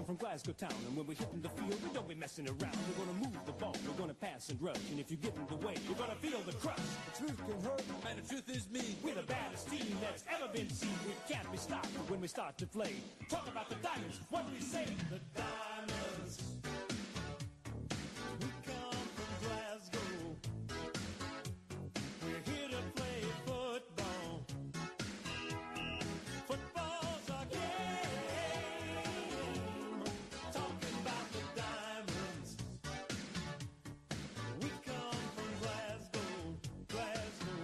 from Glasgow town, and when we're hitting the field, we don't be messing around. We're gonna move the ball, we're gonna pass and rush, and if you get in the way, you're gonna feel the crush. The truth can hurt, and the truth is mean. We're the baddest team that's ever been seen. We can't be stopped when we start to play. Talk about the Diamonds, what do we say? The Diamonds. We come from Glasgow. We're here to play football. Football's our game. Talking about the Diamonds. We come from Glasgow, Glasgow.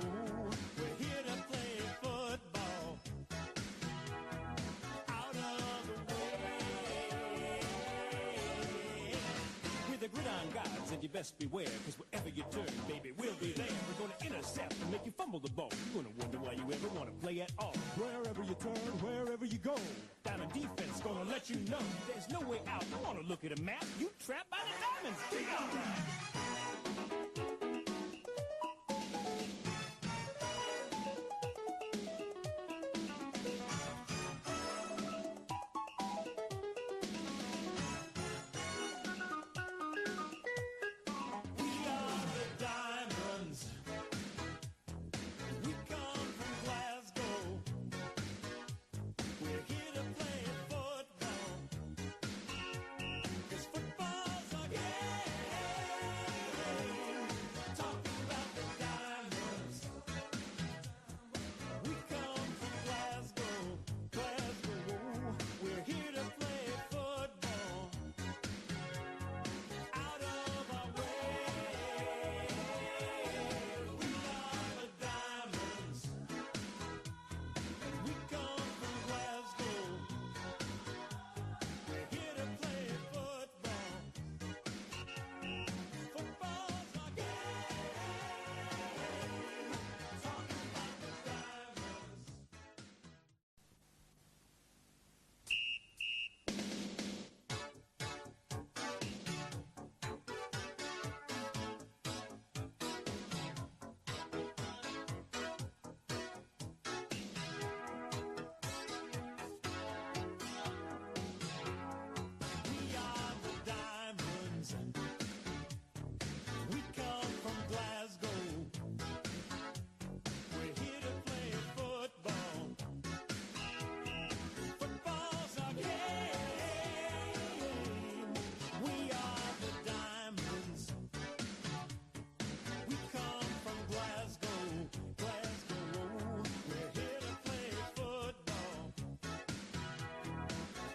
We're here to play football. Out of the way. We're the gridiron gods, and you best beware, because wherever you turn, baby, we'll be there. We're gonna intercept and make you fumble the ball. You're gonna wonder why you ever want to play at all. Wherever you turn, wherever you go, Diamond defense gonna let you know there's no way out. You wanna look at a map, you trapped by the Diamonds. Be all right. We are the Diamonds. We come from Glasgow. We're here to play football. 'Cause football's our game. Talking about the Diamonds. We come from Glasgow, Glasgow. We're here to play football. Out of our way. We are the Diamonds. We come from Glasgow. We're here to play football. Football's our game. Talking about the Diamonds. We are the Diamonds. We come from Glasgow. We're here to play football. Football's our game. We are the Diamonds. We come from Glasgow, Glasgow. We're here to play football.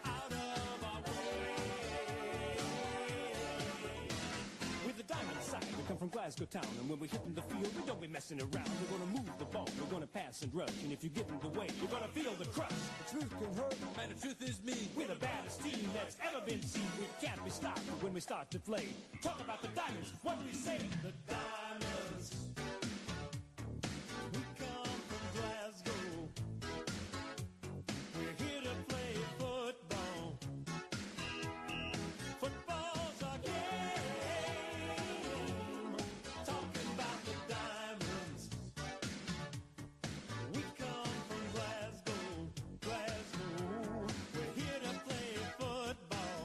Out of our way. With the Diamond side, we come from Glasgow town, and when we're hitting the field, we don't be messing around. We're gonna move the ball, we're gonna pass and rush, and if you get in the way, you're gonna feel the crush. The truth can hurt, and the truth is mean. We're the baddest team that's ever been seen. We can't be stopped when we start to play. Talk about the Diamonds, what do we say? The Diamonds. We come from Glasgow. We're here to play football. Football's our game. Talking about the Diamonds. We come from Glasgow, Glasgow. We're here to play football.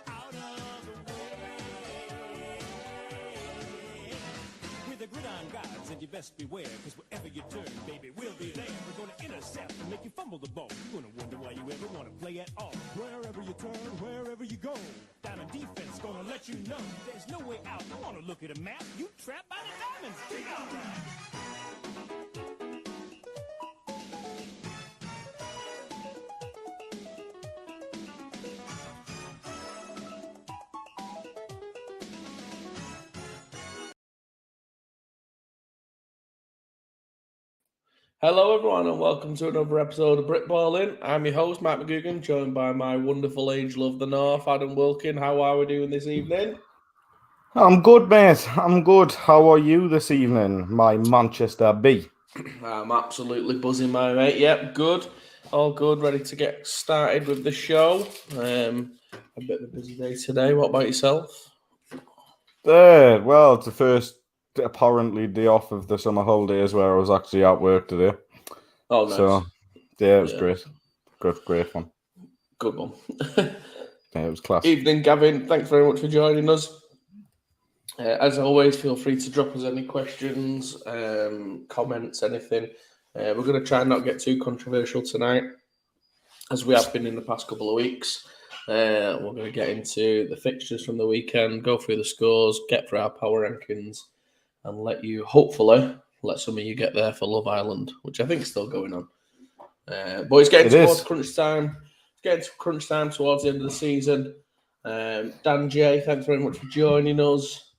Out of the way. We're the gridiron gods, and you best beware, because wherever you turn, baby, we'll be there. We're gonna intercept and make you fumble the ball. You're gonna wonder why you ever want to play at all. Wherever you turn, wherever you go, Diamond defense gonna let you know there's no way out. You wanna look at a map, you trapped by the Diamonds. Be all right. Hello, everyone, and welcome to another episode of Britballin. I'm your host, Matt McGugan, joined by my wonderful angel of the North, Adam Wilkin. How are we doing this evening? I'm good, mate. I'm good. How are you this evening, my Manchester B? I'm absolutely buzzing, my mate. Yep, good. All good, ready to get started with the show. A bit of a busy day today. What about yourself? Well, it's the first apparently day off of the summer holidays where I was actually at work today. Oh, nice. So, yeah, it was great. Great fun. Good one. Yeah, it was class. Evening, Gavin. Thanks very much for joining us. As always, feel free to drop us any questions, comments, anything. We're going to try and not get too controversial tonight, as we have been in the past couple of weeks. We're going to get into the fixtures from the weekend, go through the scores, get through our power rankings, and hopefully, let some of you get there for Love Island, which I think is still going on. But it's getting towards crunch time. It's getting to crunch time towards the end of the season. Dan J, thanks very much for joining us.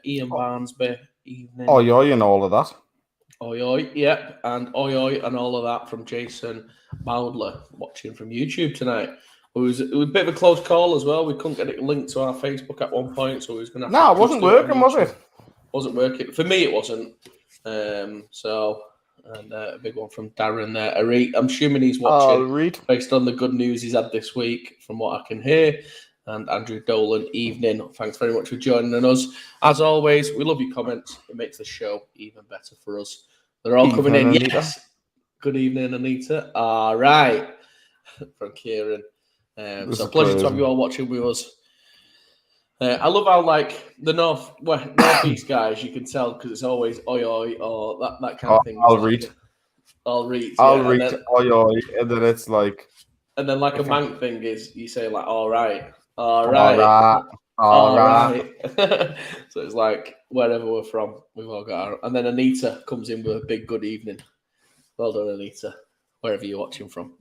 Ian Barnsby, evening. Oi, oi, and all of that. Oi, oi, yep. And oi, oi, and all of that from Jason Bowdler, watching from YouTube tonight. It was a bit of a close call as well. We couldn't get it linked to our Facebook at one point, so we was going to have to... No, it wasn't working, was it? Wasn't working. For me, it wasn't. And a big one from Darren there. I'm assuming he's watching based on the good news he's had this week, from what I can hear. And Andrew Dolan, evening. Thanks very much for joining us. As always, we love your comments. It makes the show even better for us. They're all coming in. Anita. Yes. Good evening, Anita. All right. From Kieran. So pleasure to have you all watching with us. I love how, like, the northeast guys, you can tell because it's always oi oi or that kind of thing. I'll read. Then, oi oi, and then it's like... And then, like, a Mank thing is, you say, like, all right. All right. So it's like, wherever we're from, we've all got our... And then Anita comes in with a big good evening. Well done, Anita, wherever you're watching from.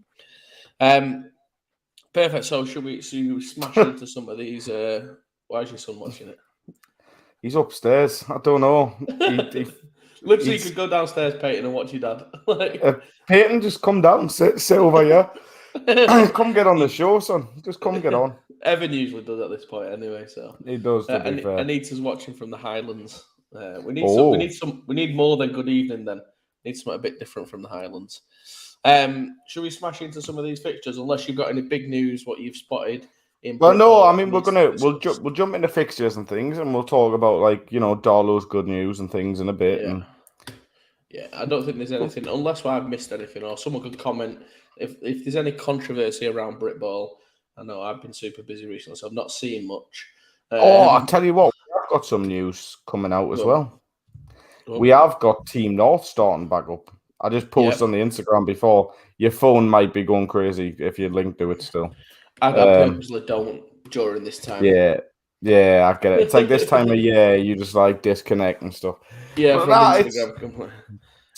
Perfect. So should we smash into some of these... Why is your son watching it? He's upstairs. I don't know. Literally, you could go downstairs, Peyton, and watch your dad. Peyton, just come down, sit over here. Come get on the show, son. Just come get on. Evan usually does at this point, anyway. So he does. To be fair. Anita's watching from the Highlands. We need more than good evening. Then we need something a bit different from the Highlands. Should we smash into some of these fixtures? Unless you've got any big news, what you've spotted. Well, no, I mean we'll jump into fixtures and things, and we'll talk about, like, you know, Darlow's good news and things in a bit. Yeah, I don't think there's anything, unless I've missed anything, or someone could comment if there's any controversy around Britball. I know I've been super busy recently, so I've not seen much. I'll tell you what, we've got some news coming out as well. We have got Team North starting back up. I just posted on the Instagram before. Your phone might be going crazy if you link to it still. I purposely don't during this time. Yeah, I get it. It's like this time of year, you just like disconnect and stuff. Yeah, from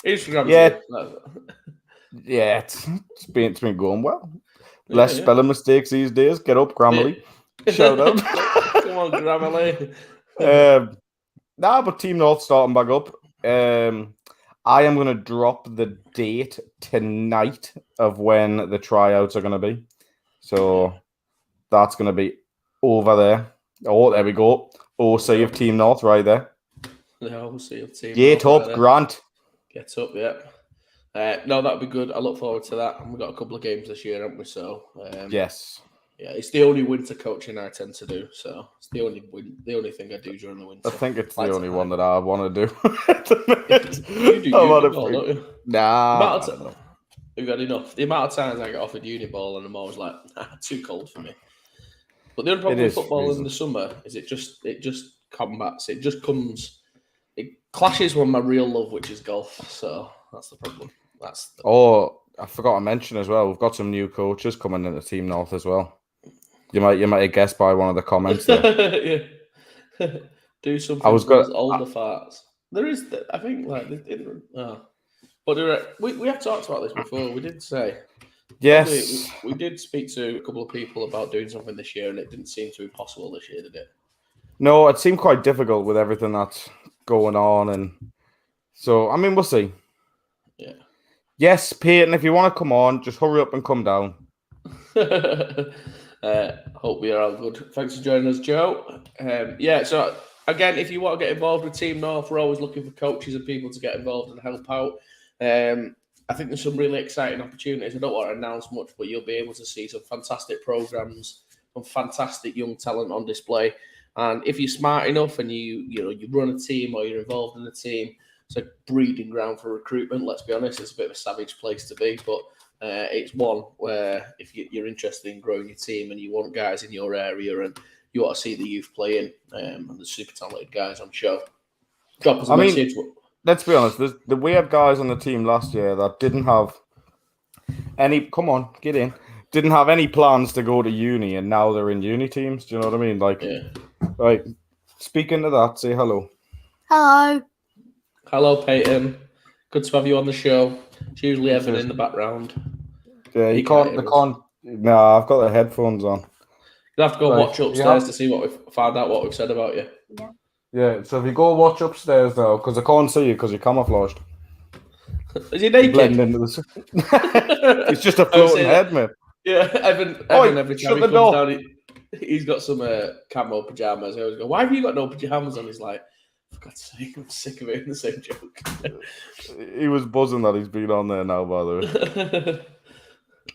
Instagram. Yeah, it's been going well. Less spelling mistakes these days. Get up, Grammarly. Shout out. Come on, Grammarly. But Team North starting back up. I am going to drop the date tonight of when the tryouts are going to be. So that's going to be over there. Oh, there we go. OC of Team North right there. The OC of Team Gate North. Up, right, Grant. Get up, yeah. No, that'll be good. I look forward to that. And we've got a couple of games this year, haven't we? So yes. Yeah, it's the only winter coaching I tend to do. So it's the only thing I do during the winter. I think it's the only one that I want to do. You do Uniball, don't you? Nah. We've got enough. The amount of times I get offered Uniball and I'm always like, too cold for me. But the only problem with football in the summer is it just combats. It just comes. It clashes with my real love, which is golf. So that's the problem. I forgot to mention as well. We've got some new coaches coming into Team North as well. You might have guessed by one of the comments there. Yeah. Do something for older farts. There is, I think, like, but we have talked about this before. We did say, yes, we did speak to a couple of people about doing something this year, and it didn't seem to be possible this year, did it? No, it seemed quite difficult with everything that's going on, and so I mean, we'll see. Yeah. Yes, Peyton, if you want to come on, just hurry up and come down. Hope we are all good. Thanks for joining us, Joe. So again, if you want to get involved with Team North, we're always looking for coaches and people to get involved and help out. I think there's some really exciting opportunities. I don't want to announce much, but you'll be able to see some fantastic programs, some fantastic young talent on display. And if you're smart enough and you run a team or you're involved in a team, it's a breeding ground for recruitment. Let's be honest, it's a bit of a savage place to be, but It's one where if you're interested in growing your team and you want guys in your area and you want to see the youth playing and the super talented guys on show, drop us a message. Let's be honest. We had guys on the team last year that didn't have any. Come on, get in. Didn't have any plans to go to uni, and now they're in uni teams. Do you know what I mean? Like, right. Speaking of that, say hello. Hello. Hello, Peyton. Good to have you on the show. It's usually Evan in the background. Yeah, you can't. Nah, I've got the headphones on. You'll have to go watch upstairs to see find out what we've said about you. Yeah. So if you go watch upstairs now, because I can't see you because you're camouflaged. Is he naked? Blend into the... It's just a floating head, mate. Yeah, Evan every time he comes down, he's got some camo pajamas. I always go, why have you got no pajamas on? He's like, for God's sake, I'm sick of hearing the same joke. He was buzzing that he's been on there now, by the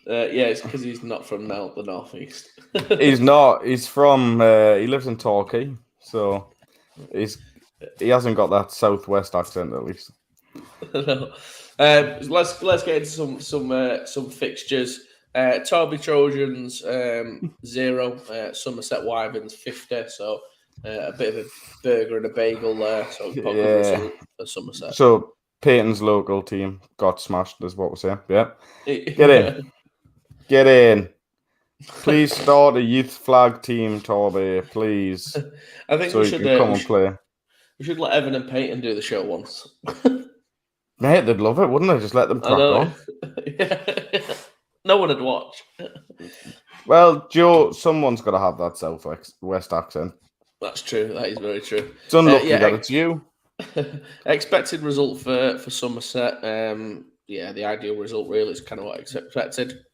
way. Yeah, it's because he's not from the northeast. He's not. He's from. He lives in Torquay, so he hasn't got that southwest accent at least. No. Let's get into some fixtures. Toby Trojans 0, Somerset Wyverns 50. So a bit of a burger and a bagel there. So for Somerset. So Peyton's local team got smashed, is what we're saying. Yeah, get in, get in. Please start a youth flag team, Toby. Please. I think so we should come and play. We should let Evan and Peyton do the show once. Mate, they'd love it, wouldn't they? Just let them crack on. No one would watch. Well, Joe, someone's got to have that southwest accent. That's true. That is very true. It's unlucky that it's you. Expected result for Somerset. The ideal result really is kind of what I expected.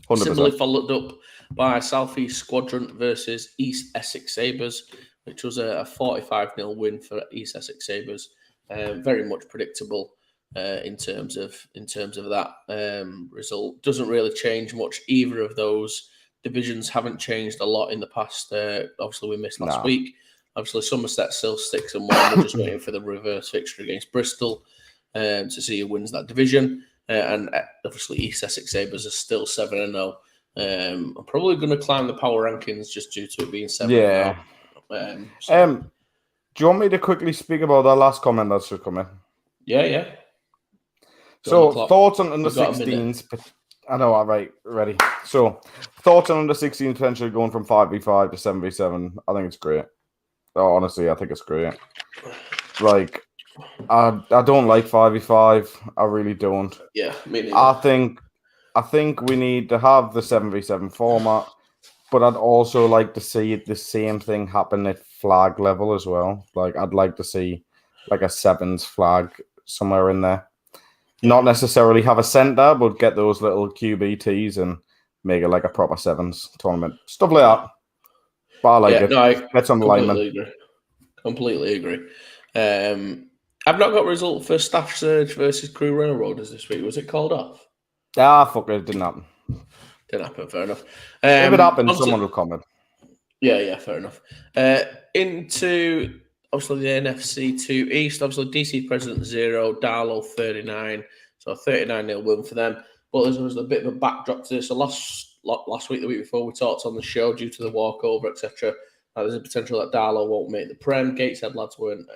100%. Similarly followed up by South East Squadron versus East Essex Sabres, which was a 45-0 win for East Essex Sabres. Very much predictable in terms of that result. Doesn't really change much. Either of those divisions haven't changed a lot in the past. Obviously, we missed last week. Obviously, Somerset still 6-1. We're just waiting for the reverse fixture against Bristol to see who wins that division. And obviously, East Essex Sabres are still 7-0. I'm probably going to climb the power rankings just due to it being 7-0. Yeah. Do you want me to quickly speak about that last comment that's just come in? Yeah. So, thoughts on under 16s. I know, all right, ready. So, thoughts on under 16 potentially going from 5v5 to 7v7. I think it's great. Oh, honestly, I think it's great. Like, I don't like 5v5. I really don't. Yeah, me neither. I think we need to have the 7v7 format, but I'd also like to see the same thing happen at flag level as well. Like, I'd like to see like a sevens flag somewhere in there. Not necessarily have a centre, but get those little QBTs and make it like a proper sevens tournament. Stuff like that. But I like it. No, get some alignment. Completely agree. I've not got a result for Staff Surge versus Crew Railroaders this week. Was it called off? Fuck it. It didn't happen. Didn't happen, fair enough. If it happened, someone will comment. Yeah, fair enough. Into obviously the NFC 2 East, obviously DC President 0, Darlow 39, so a 39-0 win for them. But there was a bit of a backdrop to this. So last week, the week before, we talked on the show due to the walkover, etc. There's a potential that Darlow won't make the Prem. Gateshead lads weren't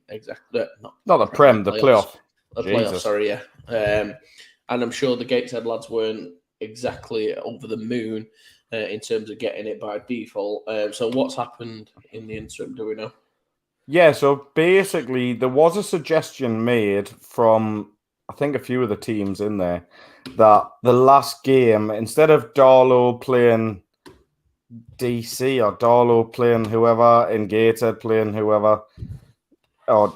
exactly not the Prem, the playoff. The playoff, sorry, yeah. And I'm sure the Gateshead lads weren't exactly over the moon in terms of getting it by default. So what's happened in the interim? Do we know? Yeah, so basically there was a suggestion made from, I think, a few of the teams in there that the last game, instead of Darlow playing DC or Darlow playing whoever and Gateshead playing whoever or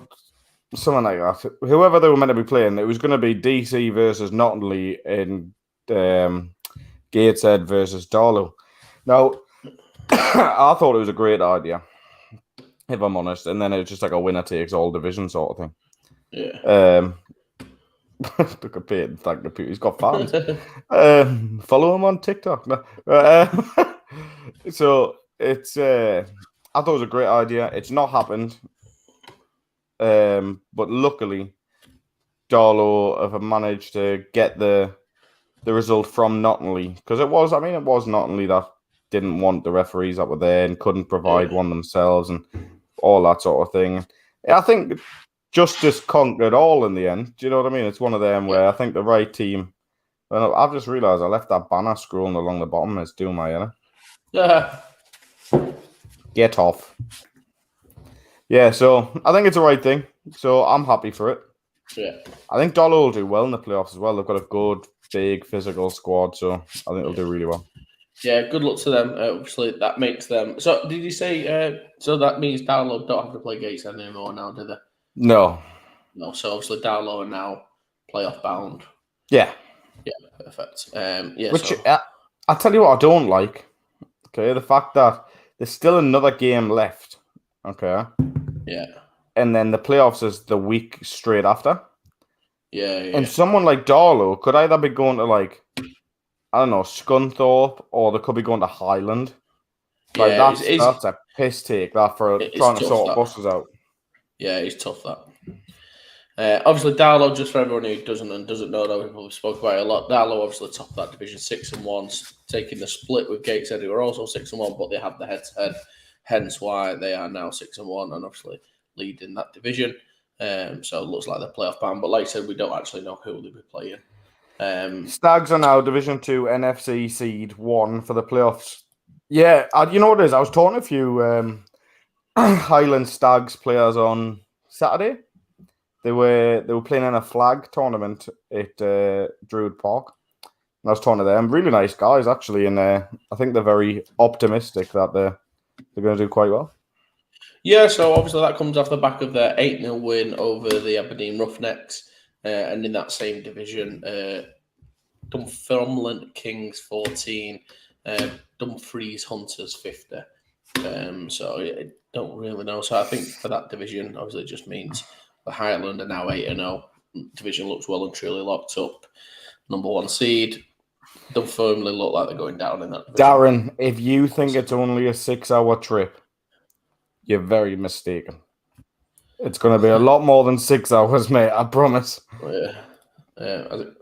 something like that, whoever they were meant to be playing, it was going to be DC versus Nottingham and Gateshead versus Darlow. Now, I thought it was a great idea, if I'm honest, and then it was just like a winner takes all division sort of thing. Yeah. Look at Peyton, thank the people. He's got fans. Follow him on TikTok. No. So it's I thought it was a great idea. It's not happened. But luckily Darlow have managed to get the the result from Nottingham, because it was Nottingham that didn't want the referees that were there and couldn't provide one themselves and all that sort of thing. I think justice conquered all in the end. Do you know what I mean? It's one of them where I think the right team. Well, I've just realised I left that banner scrolling along the bottom. It's doing my inner. Get off. Yeah, so I think it's the right thing. So I'm happy for it. Yeah. I think Dollar will do well in the playoffs as well. They've got a good, big, physical squad, so I think they'll do really well. Yeah, good luck to them. Obviously, that makes them. So, did you say? So that means Darlow don't have to play Gateshead anymore now, do they? No. So obviously, Darlow are now playoff bound. Yeah. Yeah, perfect. Yeah. Which I tell you what, I don't like. Okay, the fact that there's still another game left. Okay. Yeah. And then the playoffs is the week straight after. Yeah. And someone like Darlow could either be going to I don't know, Scunthorpe, or they could be going to Highland. Like that's a piss take that for trying to sort buses out. Yeah, it's tough that. Obviously, Darlow, just for everyone who doesn't know that we've spoken about it a lot, Darlow obviously top of that division 6-1, taking the split with Gateshead, who are also 6-1, but they have the head-to-head, hence why they are now 6-1 and obviously leading that division. So it looks like they're playoff bound, but like I said, we don't actually know who they'll be playing. Stags are now Division 2 NFC seed 1 for the playoffs. Yeah, you know what it is? I was talking to a few Highland Stags players on Saturday. They were playing in a flag tournament at Druid Park. And I was talking to them. Really nice guys, actually, and I think they're very optimistic that they're going to do quite well. Yeah, so obviously that comes off the back of their 8-0 win over the Aberdeen Roughnecks. And in that same division, Dunfermline Kings 14, Dumfries Hunters 50. So I don't really know. So I think for that division, obviously it just means the Highland are now 8-0. Division looks well and truly locked up. Number 1 seed. Dunfermline look like they're going down in that division. Darren, if you think it's only a 6-hour trip, you're very mistaken. It's going to be a lot more than 6 hours, mate. I promise. I'm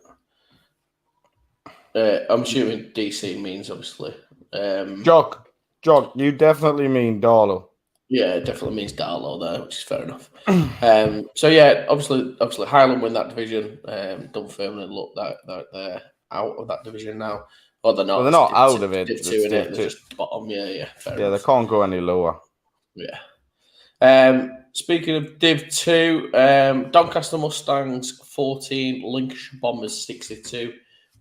assuming DC means obviously. Jock, you definitely mean Darlow. Yeah, it definitely means Darlow there, which is fair enough. So yeah, obviously Highland win that division. Dunfermline look that they're out of that division now. Or they're not. Well, they're not out of it. They're just bottom. Yeah. Fair enough. They can't go any lower. Yeah. Speaking of Div 2, Doncaster Mustangs 14, Lincolnshire Bombers 62.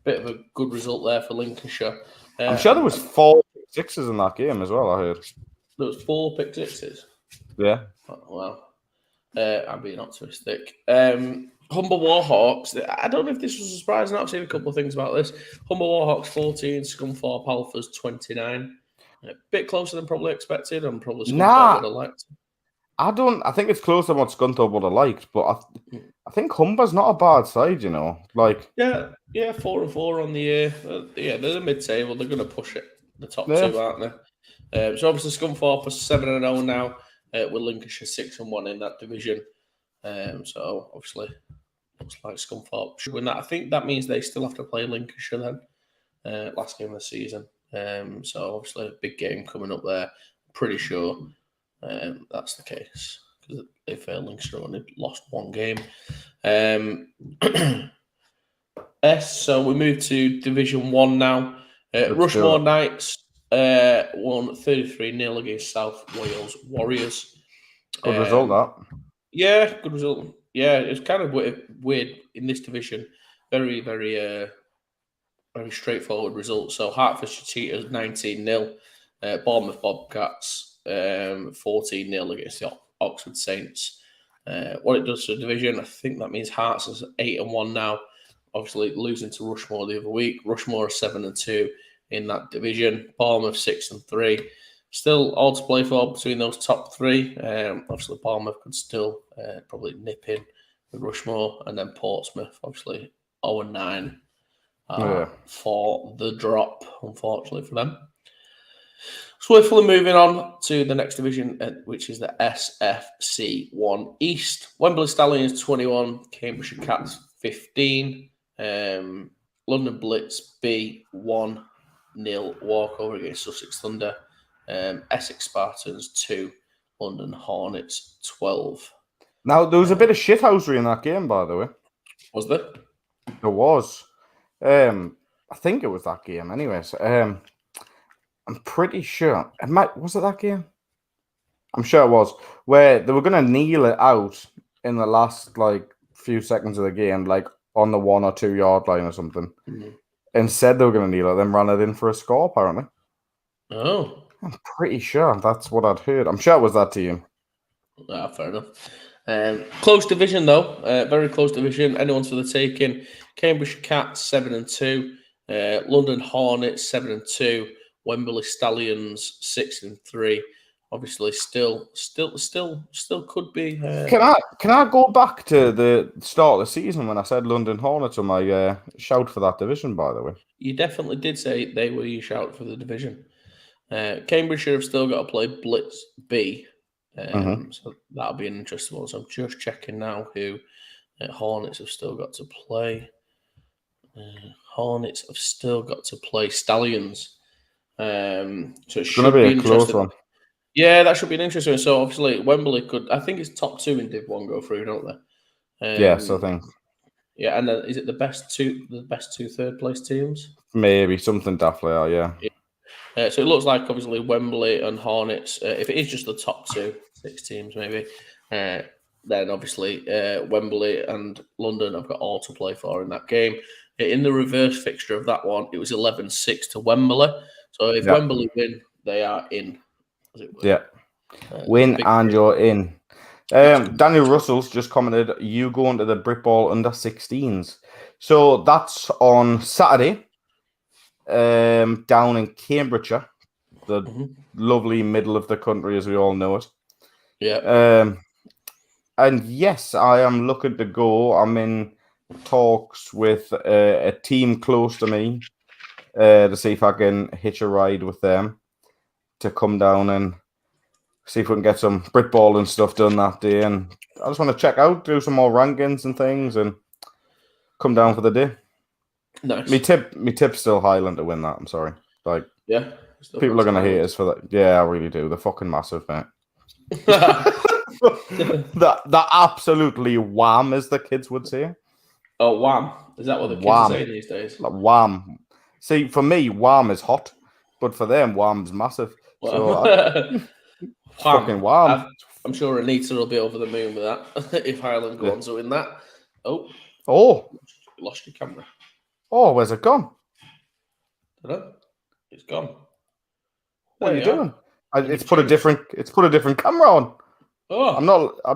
Bit of a good result there for Lincolnshire. I'm sure there was 4 sixes in that game as well, I heard. There was 4 pick sixes? Yeah. Oh, well, I'm being optimistic. Humber Warhawks, I don't know if this was a surprise. I've seen a couple of things about this. Humber Warhawks 14, Scunthorpe Alphas 29. A bit closer than probably expected, and probably Scunthorpe would have liked. I think it's closer than what Scunthorpe would have liked, but I think Humber's not a bad side, you know. Yeah, 4-4 on the year. They're the mid-table. They're going to push it, the top 2, aren't they? So obviously Scunthorpe are 7-0 now, with Lincolnshire 6-1 in that division. So obviously looks like Scunthorpe should win that. I think that means they still have to play Lincolnshire then, last game of the season. So obviously a big game coming up there. Pretty sure that's the case, because if Lincolnshire only lost 1 game. So we move to Division 1 now. Rushmore Knights won 33-0 against South Wales Warriors. Good result, that. Yeah, good result. Yeah, it's kind of weird in this division. Very, very, very straightforward result. So Hertfordshire Cheetahs 19-0. Bournemouth Bobcats 14-0 against the Oxford Saints. What it does to the division, I think that means Hearts is 8-1 now. Obviously losing to Rushmore the other week. Rushmore are 7-2 in that division. Bournemouth 6-3. Still all to play for between those top 3. Obviously Bournemouth could still probably nip in with Rushmore, and then Portsmouth obviously 0-9 for the drop, unfortunately for them. Swiftly moving on to the next division, which is the SFC 1 East. Wimberley Stallions 21, Cambridgeshire Cats 15. London Blitz B 1-0 walkover against Sussex Thunder. Essex Spartans 2, London Hornets 12. Now, there was a bit of shithousery in that game, by the way. Was there? There was. I think it was that game, anyways. I'm pretty sure. Was it that game? I'm sure it was. Where they were going to kneel it out in the last few seconds of the game, on the 1 or 2 yard line or something. Mm-hmm. Instead, they were going to kneel it, then ran it in for a score, apparently. Oh. I'm pretty sure that's what I'd heard. I'm sure it was that team. Fair enough. Close division, though. Very close division. Anyone's for the taking. Cambridge Cats 7-2. London Hornets 7-2. Wimberley Stallions 6-3. Obviously, still could be. Can I go back to the start of the season when I said London Hornets were my shout for that division? By the way, you definitely did say they were your shout for the division. Cambridgeshire have still got to play Blitz B, so that'll be an interesting one. So I'm just checking now who Hornets have still got to play. Hornets have still got to play Stallions. So it should be a close one. Yeah, that should be an interesting one. So obviously Wembley could. I think it's top 2 in Div 1 go through, don't they? Yes, I think. Yeah, and then is it the best two third place teams? Maybe something definitely. Yeah. So it looks like obviously Wembley and Hornets. If it is just the top 6 teams, maybe, then obviously Wembley and London have got all to play for in that game. In the reverse fixture of that one, it was 11-6 to Wembley. So if Wembley win, they are in. Yeah, win and you're in. Daniel Russell's just commented, you going to the Britball under 16s. So that's on Saturday. Down in Cambridgeshire, the lovely middle of the country, as we all know it. Yeah. And yes, I am looking to go. I'm in talks with a team close to me to see if I can hitch a ride with them to come down and see if we can get some Britball and stuff done that day. And I just want to check out, do some more rankings and things, and come down for the day. Nice. Me tip's still Highland to win that. I'm sorry. Yeah. People are gonna hate us for that. Yeah, I really do. They're fucking massive, mate. that absolutely wham, as the kids would say. Oh, wham! Is that what the kids are saying these days? Wham. See, for me, wham is hot, but for them, wham's massive. So fucking wham. I'm sure Anita will be over the moon with that if Highland go on to win that. Oh, lost your camera. Oh, where's it gone? I don't know. It's gone. What are you doing? It's put a different camera on. Oh, I'm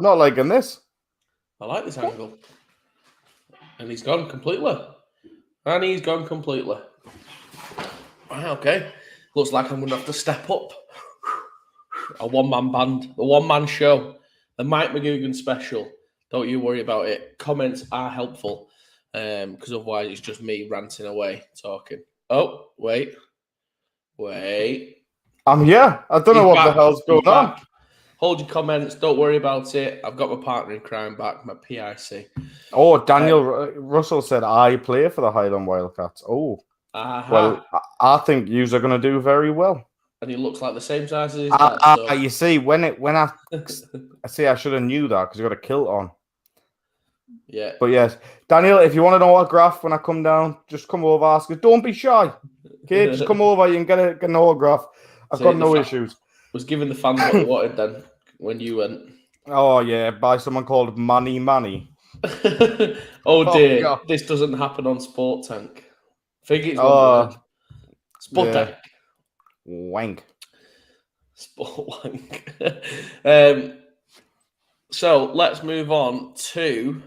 not liking this. I like this angle. And he's gone completely. Right, okay. Looks like I'm going to have to step up. A one-man band, the one-man show, the Mike McGugan special. Don't you worry about it. Comments are helpful. Because otherwise it's just me ranting away, talking. Oh, wait. I'm here. I don't know what the hell's going on. Hold your comments. Don't worry about it. I've got my partner in crime back, my PIC. Oh, Daniel Russell said, I play for the Highland Wildcats. Oh. Well, I think yous are going to do very well. And he looks like the same size as his dad. So. You see, when I see, I should have knew that because you got a kilt on. Yeah. But yes, Daniel, if you want an autograph when I come down, just come over, ask us. Don't be shy. Okay, just come over. You can get an autograph. I've got no issues. Was giving the fans what they wanted then when you went. Oh yeah, by someone called Manny. Oh dear, God. This doesn't happen on Sport Tank. I think it's Sport Tank. Wank. Sport wank. So let's move on to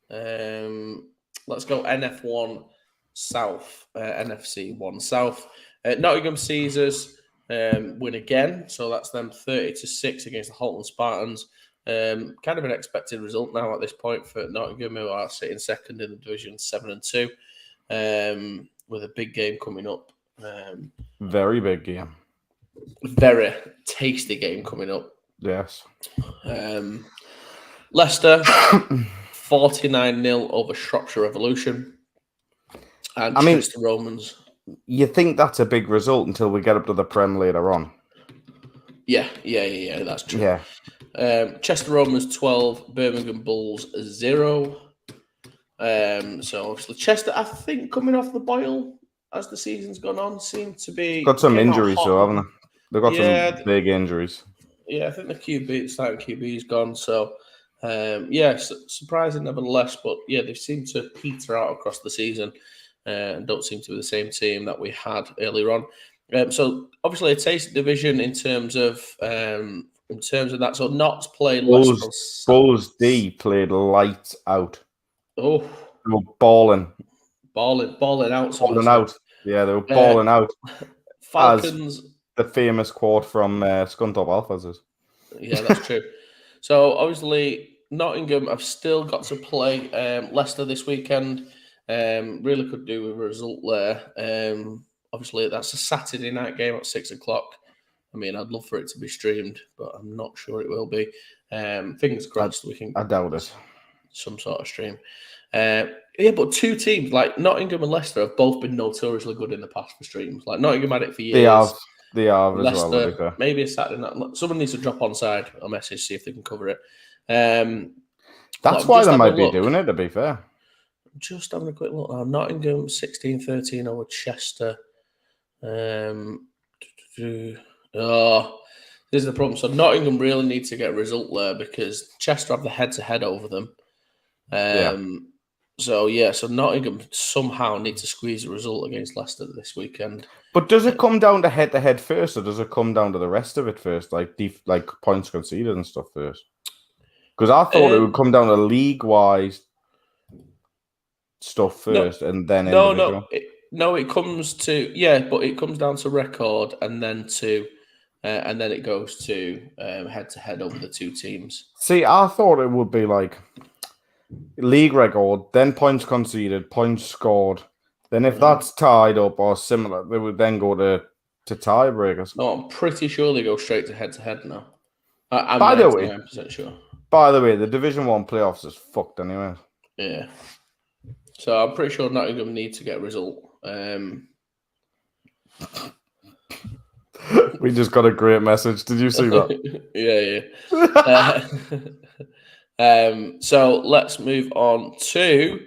let's go NF1 South, NFC 1 South. Nottingham Caesars win again, so that's them 30-6 against the Halton Spartans. Kind of an expected result now at this point for Nottingham, who are sitting second in the division, 7-2, with a big game coming up. Very big game. Very tasty game coming up. Yes. Leicester 49-0 over Shropshire Revolution. And I mean, Chester Romans. you think that's a big result until we get up to the Prem later on. Yeah, that's true. Yeah. Chester Romans 12, Birmingham Bulls 0. So obviously Chester, I think, coming off the boil as the season's gone on, seem to be Got some came out injuries, hot. though, haven't they? They've got some big injuries. Yeah, I think the starting QB's gone. So, surprising nevertheless. But yeah, they seem to peter out across the season and don't seem to be the same team that we had earlier on. So obviously a tasty division in terms of that. So Notts played Bulls D played lights out. Oh, they were balling out. Balling out. Yeah, they were balling out. Falcons. As the famous quote from Scunthorpe Alphas is. Yeah, that's true. So obviously Nottingham have still got to play Leicester this weekend. Really could do with a result there. Obviously that's a Saturday night game at 6:00. I mean, I'd love for it to be streamed, but I'm not sure it will be. Fingers crossed we can. I doubt it. Some sort of stream. But two teams like Nottingham and Leicester have both been notoriously good in the past for streams. Like Nottingham had it for years. They have Leicester, as well. Maybe a Saturday night. Someone needs to drop onside a message, see if they can cover it. That's why they might be doing it, to be fair. Just having a quick look now. Nottingham 16-13 over Chester. This is the problem. So Nottingham really need to get a result there because Chester have the head-to-head over them. So Nottingham somehow need to squeeze a result against Leicester this weekend. But does it come down to head-to-head first, or does it come down to the rest of it first, like points conceded and stuff first? Because I thought it would come down to league-wise stuff first, and then individual. It comes to but it comes down to record, and then it goes to head-to-head over the two teams. See, I thought it would be like league record, then points conceded, points scored. Then if that's tied up or similar, they would then go to tiebreakers. No, I'm pretty sure they go straight to head-to-head now. I'm 99% sure. By the way, the Division 1 playoffs is fucked anyway. Yeah. So I'm pretty sure Nottingham need to get a result. We just got a great message. Did you see that? Yeah. So let's move on to,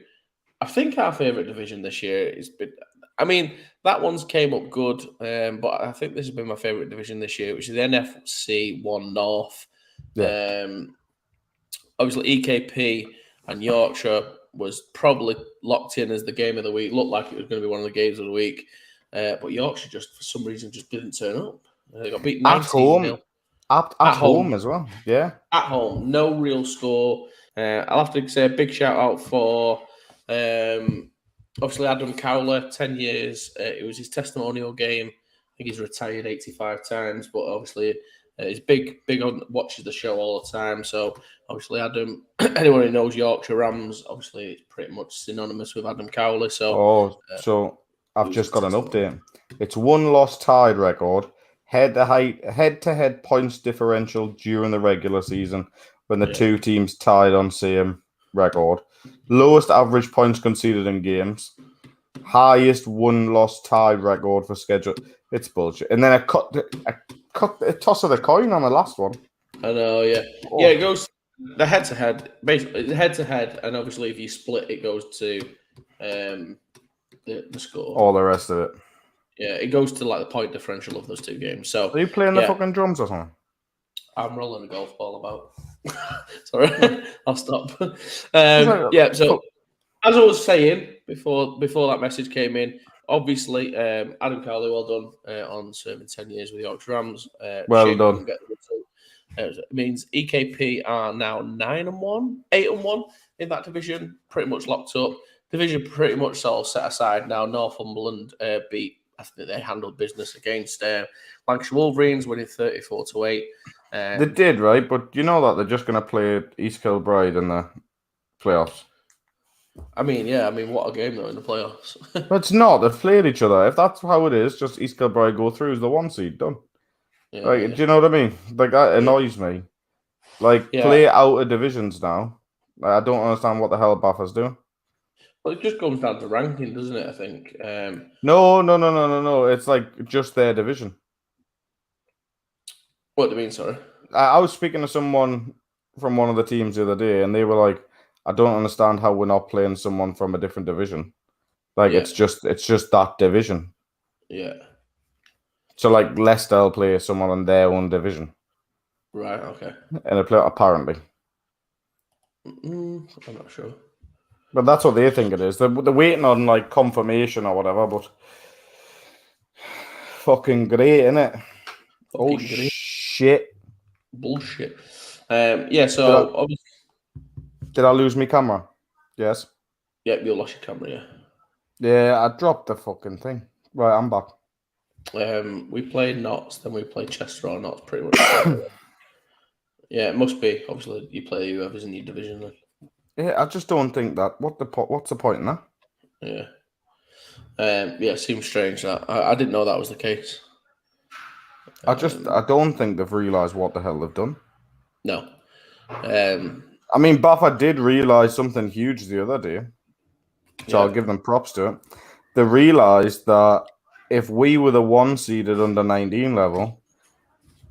I think, our favourite division this year. That one's came up good, but I think this has been my favourite division this year, which is the NFC 1 North. Yeah. Obviously, EKP and Yorkshire was probably locked in as the game of the week. Looked like it was going to be one of the games of the week. But Yorkshire just, for some reason, just didn't turn up. They got beat 19-0. At home as well, yeah. At home, no real score. I'll have to say a big shout out for, obviously, Adam Cowler, 10 years. It was his testimonial game. I think he's retired 85 times, but obviously he's big on, watches the show all the time. So, obviously, Adam, anyone who knows Yorkshire Rams, obviously, it's pretty much synonymous with Adam Cowler. So, I've just got an update. It's 1-loss tied record, head-to-head points differential during the regular season when the two teams tied on same record. Lowest average points conceded in games. Highest 1-loss tied record for schedule. It's bullshit. And then a toss of the coin on the last one. I know, yeah. Oh. Yeah, it goes the head-to-head. Basically, head-to-head, and obviously if you split, it goes to the score. All the rest of it. Yeah, it goes to like the point differential of those two games. So, are you playing the fucking drums or something? I'm rolling a golf ball about. Sorry, I'll stop. So as I was saying before that message came in, obviously Adam Cowley, well done on serving 10 years with the Yorkshire Rams. Well done. It means EKP are now 8-1 in that division, pretty much locked up. Division pretty much sort of set aside now. Northumberland beat. I think they handled business against Lancashire Wolverines, winning 34-8. They did, right? But you know that they're just going to play East Kilbride in the playoffs. I mean, what a game though in the playoffs. But it's not. They've played each other. If that's how it is, just East Kilbride go through as the 1 seed, done. Yeah, do you know what I mean? Like, that annoys me. Like, play out of divisions now. Like, I don't understand what the hell Bathurst doing. Well, it just comes down to ranking, doesn't it? I think. No. It's like just their division. What do you mean? Sorry. I was speaking to someone from one of the teams the other day, and they were like, "I don't understand how we're not playing someone from a different division. Like Yeah. it's just that division. Yeah. So like Leicester will play someone in their own division, Right. Okay. and they play apparently. I'm not sure. But that's what they think it is. They're waiting on like confirmation or whatever. But fucking great, innit? Oh Great. shit! Bullshit. Yeah. So obviously, Did I lose my camera? Yes. yeah, you lost your camera. Yeah. Yeah, I dropped the fucking thing. Right, I'm back. We played Notts, then we played Chester or Notts pretty much. Yeah, it must be. Obviously, you play whoever's in your division then. Yeah, I just don't think that. What's the point in that? Yeah. Yeah, it seems strange that. I didn't know that was the case. I don't think they've realised what the hell they've done. No. I mean, Baffa did realise something huge the other day, so I'll give them props to it. They realised that if we were the 1 seeded under 19 level,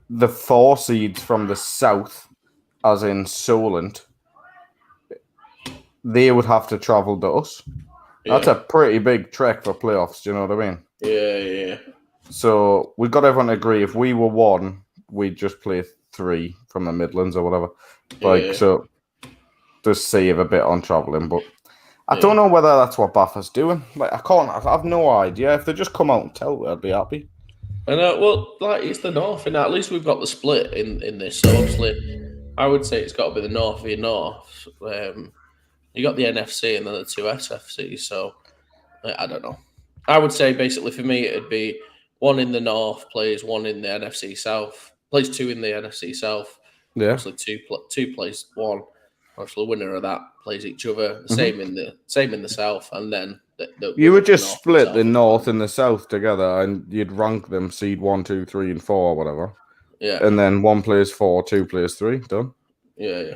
the 4 seeds from the south, as in Solent, they would have to travel to us. Yeah. That's a pretty big trek for playoffs. Do you know what I mean? Yeah. So we got everyone to agree. If we were 1, we'd just play 3 from the Midlands or whatever. So just save a bit on travelling. But I don't know whether that's what Baffa's doing. Like, I've no idea. If they just come out and tell me, I'd be happy. I know. Well, like it's the North, and at least we've got the split in this. So obviously, I would say it's got to be the North v North. You got the NFC and then the 2 SFCs. So I don't know. I would say basically for me it'd be 1 in the North plays 1 in the NFC South, plays 2 in the NFC South. Yeah. Obviously, 2 plays 1. Obviously, the winner of that plays each other. Same in the South, and then you would just split the North and the South together, and you'd rank them seed 1, 2, 3, and 4, whatever. Yeah. And then 1 plays 4, 2 plays 3. Done. Yeah.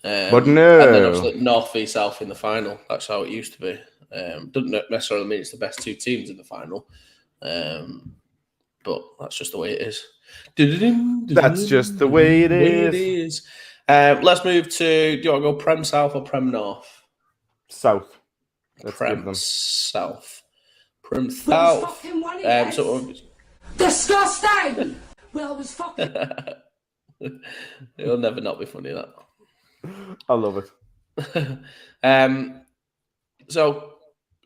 But no. And then obviously North v South in the final. That's how it used to be. Doesn't necessarily mean it's the best 2 teams in the final. But that's just the way it is. That's just the way it is. Let's move to. Do you want to go Prem South or Prem North? South. Prem South. Prem South. Disgusting. Well, it was fucking. It'll never not be funny, that. I love it. So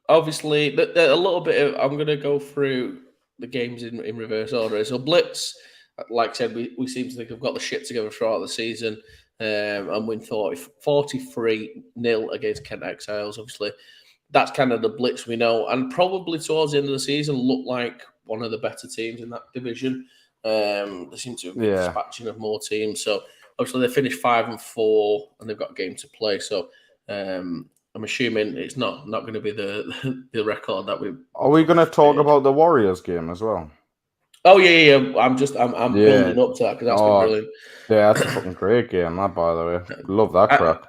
obviously, a little bit of. I'm going to go through the games in reverse order. So Blitz, like I said, we seem to think we've got the shit together throughout the season, and win 43-0 against Kent Exiles. Obviously, that's kind of the Blitz we know, and probably towards the end of the season looked like one of the better teams in that division. They seem to have been dispatching of more teams. So obviously they finished 5-4, and they've got a game to play. So I'm assuming it's not going to be the record that we. Are we going to talk about the Warriors game as well? Oh yeah. I'm building up to that because that's been brilliant. Yeah, that's a fucking great game. That, by the way, love that crap.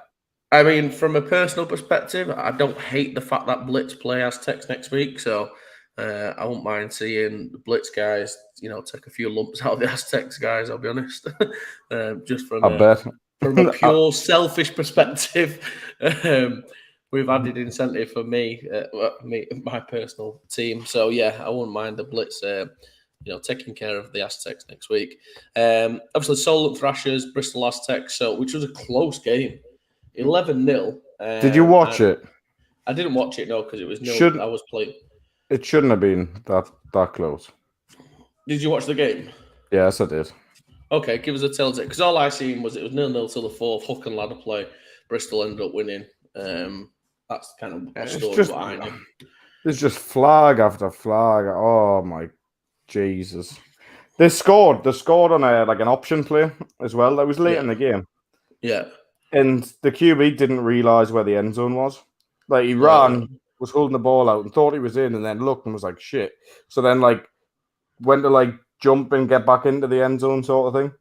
I mean, from a personal perspective, I don't hate the fact that Blitz play Aztecs next week, so I won't mind seeing the Blitz guys, take a few lumps out of the Aztecs guys. I'll be honest, just from a pure selfish perspective. We've added incentive for me, my personal team. So yeah, I wouldn't mind the Blitz, taking care of the Aztecs next week. Obviously, Solent Thrashers, Bristol Aztecs, which was a close game, 11-0. Did you watch it? I didn't watch it, no, because it was nil. I was playing. It shouldn't have been that close. Did you watch the game? Yes, I did. Okay, give us a telltale, because all I seen was it was 0-0 till the 4th. Hook and ladder play. Bristol ended up winning. That's kind of a story behind it. There's just flag after flag. Oh my Jesus! They scored on an option play as well. That was late in the game. Yeah, and the QB didn't realise where the end zone was. Like he ran, was holding the ball out, and thought he was in, and then looked and was like shit. So then went to jump and get back into the end zone sort of thing.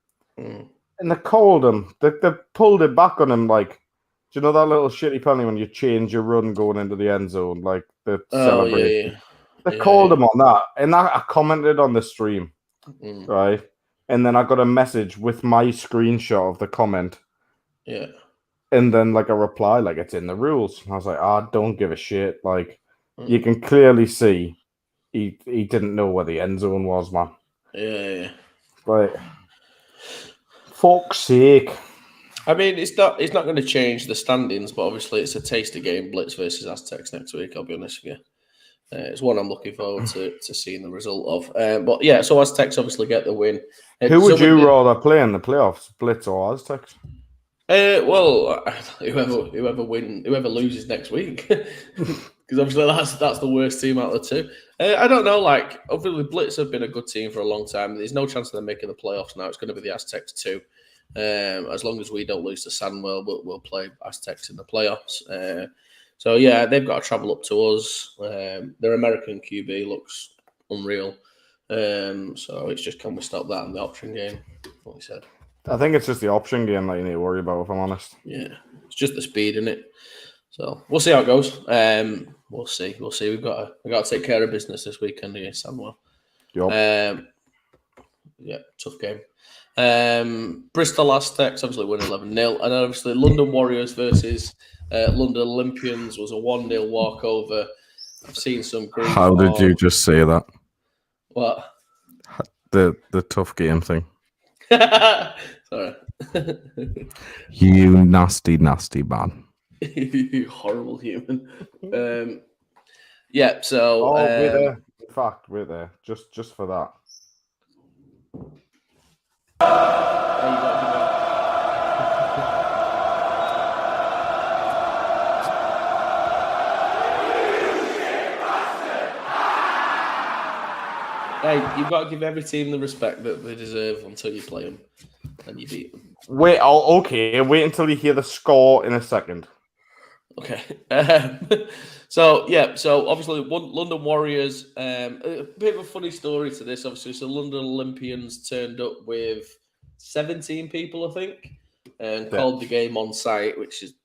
And they called him. They pulled it back on him you know that little shitty penalty when you change your run going into the end zone, like the Oh, celebration? yeah. They called him on that, and I commented on the stream, right? And then I got a message with my screenshot of the comment. Yeah. And then like a reply, like it's in the rules. And I was like, I don't give a shit. Like you can clearly see he didn't know where the end zone was, man. Yeah. Like fuck's sake. I mean, it's not going to change the standings, but obviously it's a taster game, Blitz versus Aztecs next week. I'll be honest with you. It's one I'm looking forward to seeing the result of. But yeah, so Aztecs obviously get the win. Who would you rather play in the playoffs, Blitz or Aztecs? Well, whoever loses next week, because obviously that's the worst team out of the two. I don't know. Like, obviously, Blitz have been a good team for a long time. There's no chance of them making the playoffs now. It's going to be the Aztecs too. As long as we don't lose to Sandwell, we'll play Aztecs in the playoffs. So yeah, they've got to travel up to us. Their American QB looks unreal. So it's just, can we stop that in the option game? What we said. I think it's just the option game that you need to worry about, if I'm honest. Yeah, it's just the speed, isn't it? So we'll see how it goes. We'll see. We've got to take care of business this weekend against Sandwell. Yep. Yeah, tough game. Bristol Aztecs obviously win 11-0, and obviously London Warriors versus London Olympians was a 1-0 walkover. I've seen some grief. How did you just say that? What? The tough game thing. Sorry. You nasty man. You horrible human. Yeah, so wait there. In fact, wait there. Just for that. Hey, you've got to give every team the respect that they deserve until you play them and you beat them. Wait, okay. Wait until you hear the score in a second. Okay. So obviously London Warriors. A bit of a funny story to this. Obviously, so London Olympians turned up with 17 people, I think, and called the game on site, which is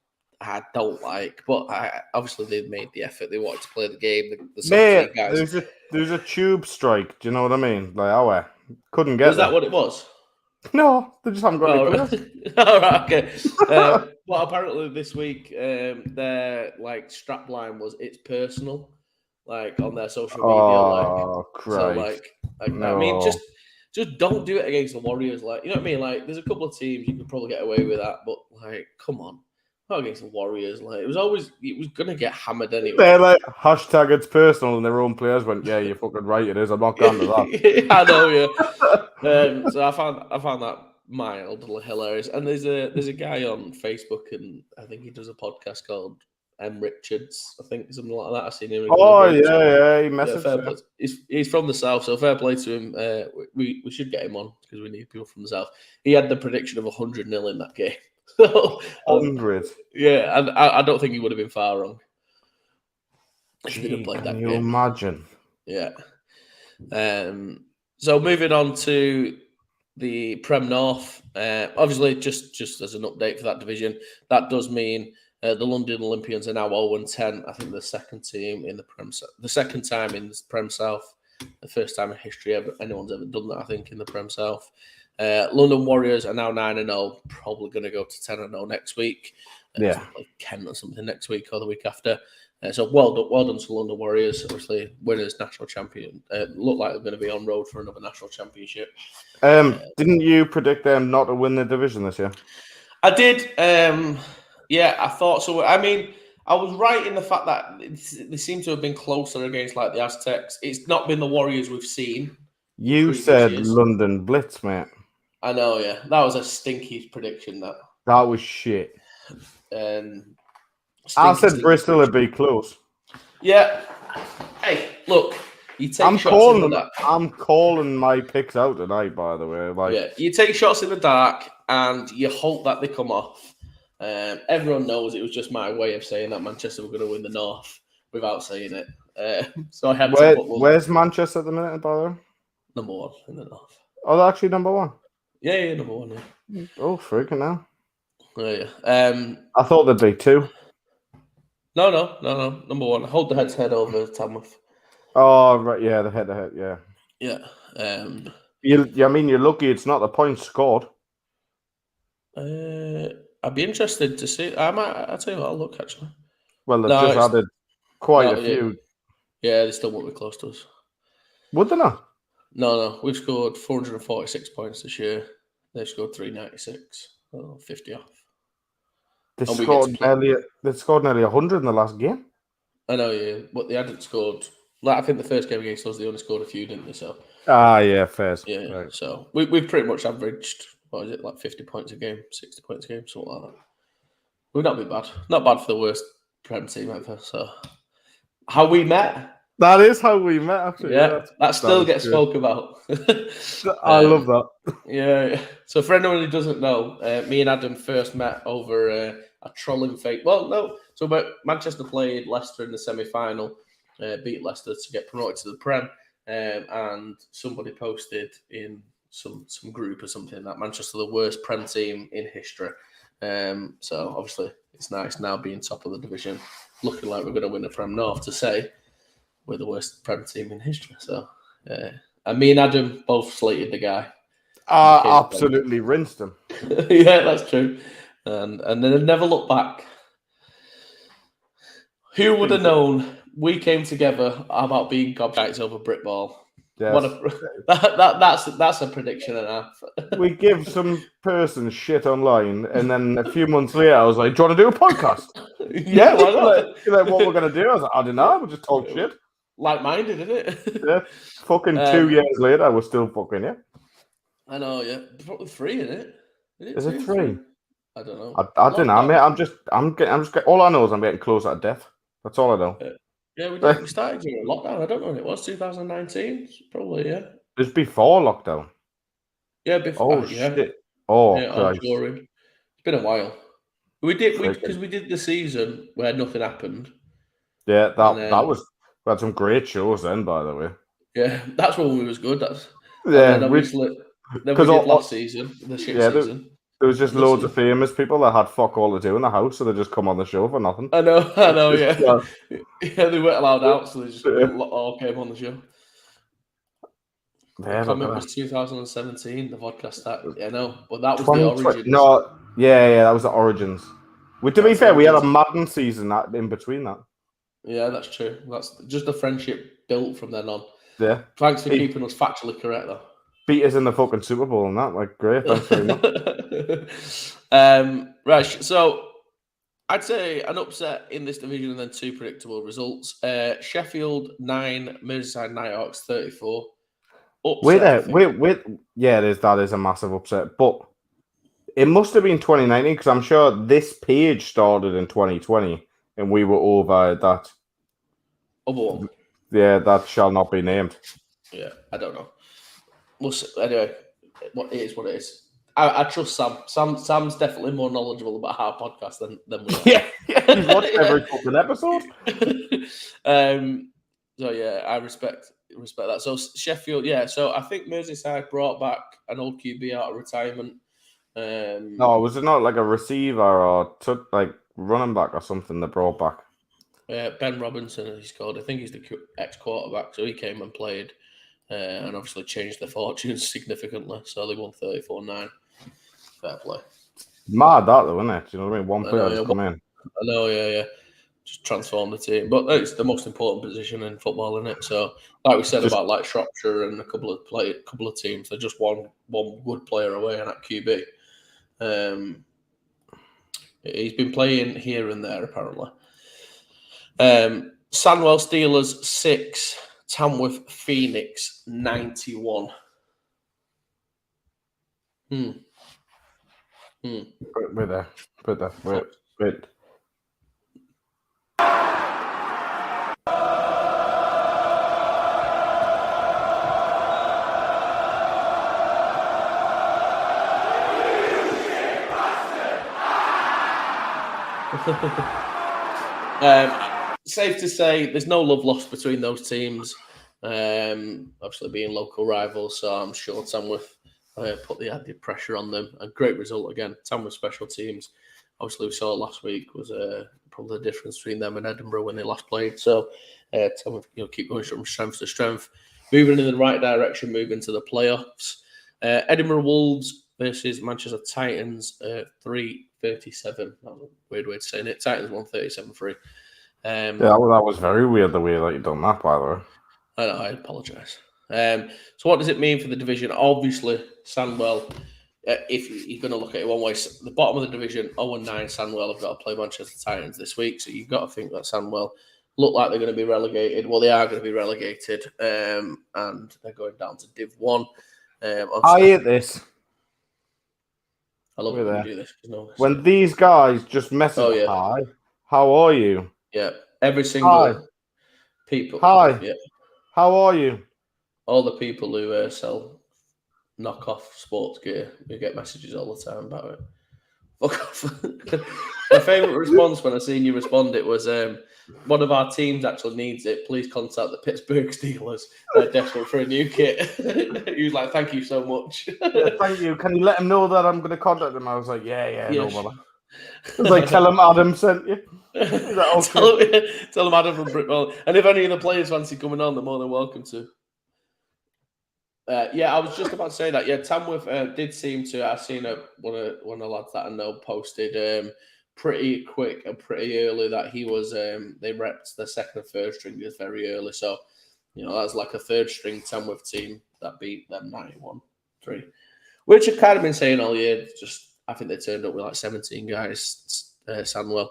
I don't like. But obviously they've made the effort. They wanted to play the game. The 17 guys. There's a tube strike. Do you know what I mean? Like, couldn't get. Was that what it was? No, they just haven't got any players. All right, okay. But apparently this week, their strap line was "It's personal," on their social media. Oh, Christ! So, no. I mean, just don't do it against the Warriors. You know what I mean? There's a couple of teams you could probably get away with that, but come on. Not against the Warriors. It was going to get hammered anyway. They're hashtag it's personal, and their own players went, yeah, you're fucking right, it is. I'm not going to that. I know, yeah. So I found that mildly hilarious. And there's a guy on Facebook, and I think he does a podcast called M. Richards, I think, something like that. I've seen him. Oh, yeah, he messaged He's from the South, so fair play to him. We should get him on, because we need people from the South. He had the prediction of 100-0 in that game. 100. Yeah, and I don't think he would have been far wrong. If he didn't play that Can game. you imagine? Yeah. So moving on to the Prem North. Obviously, just as an update for that division, that does mean the London Olympians are now 0-10. I think the second time in the Prem South, the first time in history anyone's ever done that. I think in the Prem South. London Warriors are now 9-0, probably going to go to 10-0 next week. Yeah, like Kent or something next week or the week after. So well done to London Warriors. Obviously, winners, national champion. Look like they're going to be on road for another national championship. Didn't you predict them not to win the division this year? I did. Yeah, I thought so. I mean, I was right in the fact that they seem to have been closer against the Aztecs. It's not been the Warriors we've seen. You said London Blitz, mate. I know, yeah. That was a stinky prediction, that. That was shit. I said Bristol would be close. Yeah. Hey, look. You take I'm shots in the dark. I'm calling my picks out tonight, by the way. Yeah, you take shots in the dark and you hope that they come off. Everyone knows it was just my way of saying that Manchester were going to win the North without saying it. So I had to put where's Manchester at the minute, by the way? Number 1 in the North. Oh, they're actually number 1? Yeah, number 1. Yeah. Oh, freaking hell. Oh, yeah. I thought there'd be 2. No. Number 1. Hold the head over Tamworth. Oh, right. Yeah, the head. Yeah. Yeah. You're lucky it's not the points scored. I'd be interested to see. I'll tell you what, I'll look actually. Well, they've just added quite a yeah. few. Yeah, they still won't be close to us. Would they not? No. We've scored 446 points this year. They've scored 396. 50 off. They scored nearly 100 in the last game. I know, yeah, but they hadn't scored. Like, I think the first game against us, they only scored a few, didn't they? So. Yeah, fair. Yeah. Right. So we've pretty much averaged, what is it, like 50 points a game, 60 points a game, something like that. We've not been bad. Not bad for the worst Prem team ever. So, how we met. That is how we met, actually. Yeah, that still gets good. spoke about. I love that. Yeah. So for anyone who doesn't know, me and Adam first met over a trolling fake. Well, no. So Manchester played Leicester in the semi-final, beat Leicester to get promoted to the Prem, and somebody posted in some group or something that Manchester are the worst Prem team in history. So obviously it's nice now being top of the division, looking like we're going to win the Prem North to say we're the worst Prem team in history. So, and me and Adam both slated the guy. Absolutely rinsed him. Yeah, that's true. And then they've never looked back. Who would have known we came together about being gobshites over Britball? Yes. That's a prediction and a half. We give some person shit online, and then a few months later, I was like, "Do you want to do a podcast?" Yeah, why not? Like, what we're gonna do? I was like, "I don't know. We'll just talk shit." Like-minded, isn't it? Yeah. Fucking 2 years later, we're still fucking I know. Yeah, probably 3, isn't it? Is it 3? I don't know. I don't know, mate. I'm just. All I know is I'm getting closer to death. That's all I know. Yeah, we started during lockdown. I don't know when it was. 2019, probably. Yeah. It was before lockdown. Yeah, before. Oh shit! Oh yeah, Christ! It's been a while. We did the season where nothing happened. Yeah, that was. We had some great shows then, by the way. Yeah, that's when we was good. Yeah, obviously. Then we did last season, the shit season. There was just loads of famous people that had fuck all to do in the house, so they just come on the show for nothing. I know, yeah. Yeah, they weren't allowed out, so they just all came on the show. Yeah, the comment was 2017, the podcast started. Yeah, no, but that was the origins. No, yeah, that was the origins. To be fair, we had a Madden season in between that. Yeah, that's true. That's just the friendship built from then on. Yeah. Thanks for keeping us factually correct, though. Beat us in the fucking Super Bowl and that. Like, great. Thanks very much. Right. So I'd say an upset in this division and then 2 predictable results. Sheffield 9, Merseyside Nighthawks 34. Upset, yeah, that is a massive upset. But it must have been 2019 because I'm sure this page started in 2020 and we were over that. Other one. Yeah, that shall not be named. Yeah, I don't know. Anyway, it is what it is. I trust Sam. Sam's definitely more knowledgeable about our podcast than we are. Yeah, he's watched every fucking episode. So yeah, I respect that. So Sheffield, yeah. So I think Merseyside brought back an old QB out of retirement. No, was it not like a receiver or like running back or something that brought back? Ben Robinson, he's called. I think he's the ex-quarterback. So he came and played. And obviously changed their fortunes significantly. So they won 34-9. Fair play. Mad that though, isn't it? Do you know what I mean? One player just come in. I know, yeah. Just transform the team. But it's the most important position in football, isn't it? So like we said about like Shropshire and a couple of teams, they're just one good player away on that QB. He's been playing here and there apparently. Sandwell Steelers 6. Tamworth Phoenix 91. Wait. Safe to say there's no love lost between those teams. Obviously being local rivals, so I'm sure Tamworth put the added pressure on them. A great result again. Tamworth special teams. Obviously, we saw last week was probably the difference between them and Edinburgh when they last played. So, Tamworth, keep going from strength to strength, moving in the right direction, moving to the playoffs. Edinburgh Wolves versus Manchester Titans, 3-37. That was a weird way of saying it. Titans won 37-3. Yeah, well, that was very weird the way that you done that, by the way. I know, I apologise. So what does it mean for the division? Obviously, Sandwell, if you're going to look at it one way, the bottom of the division, 0-9, Sandwell have got to play Manchester Titans this week. So you've got to think that Sandwell look like they're going to be relegated. Well, they are going to be relegated, and they're going down to Div 1. I hate this. I love it when you do this. When these guys just message, hi, how are you? Yeah, every single people. Hi, yeah. How are you? All the people who sell knockoff sports gear, we get messages all the time about it. Fuck off. My favourite response when I seen you respond, it was one of our teams actually needs it. Please contact the Pittsburgh Steelers. They're desperate for a new kit. He was like, thank you so much. Thank you. Can you let them know that I'm going to contact them? I was like, yeah, no bother. Sh- I was like, tell them Adam sent you. Like, okay. tell them Adam from Britballin. And if any of the players fancy coming on, they're more than welcome to. I was just about to say that. Yeah, Tamworth did seem to. I seen one of the lads that I know posted pretty quick and pretty early that he was. They repped the second and third stringers very early, so that's like a third string Tamworth team that beat them 91-3, which I've kind of been saying all year. Just I think they turned up with like 17 guys. Sandwell,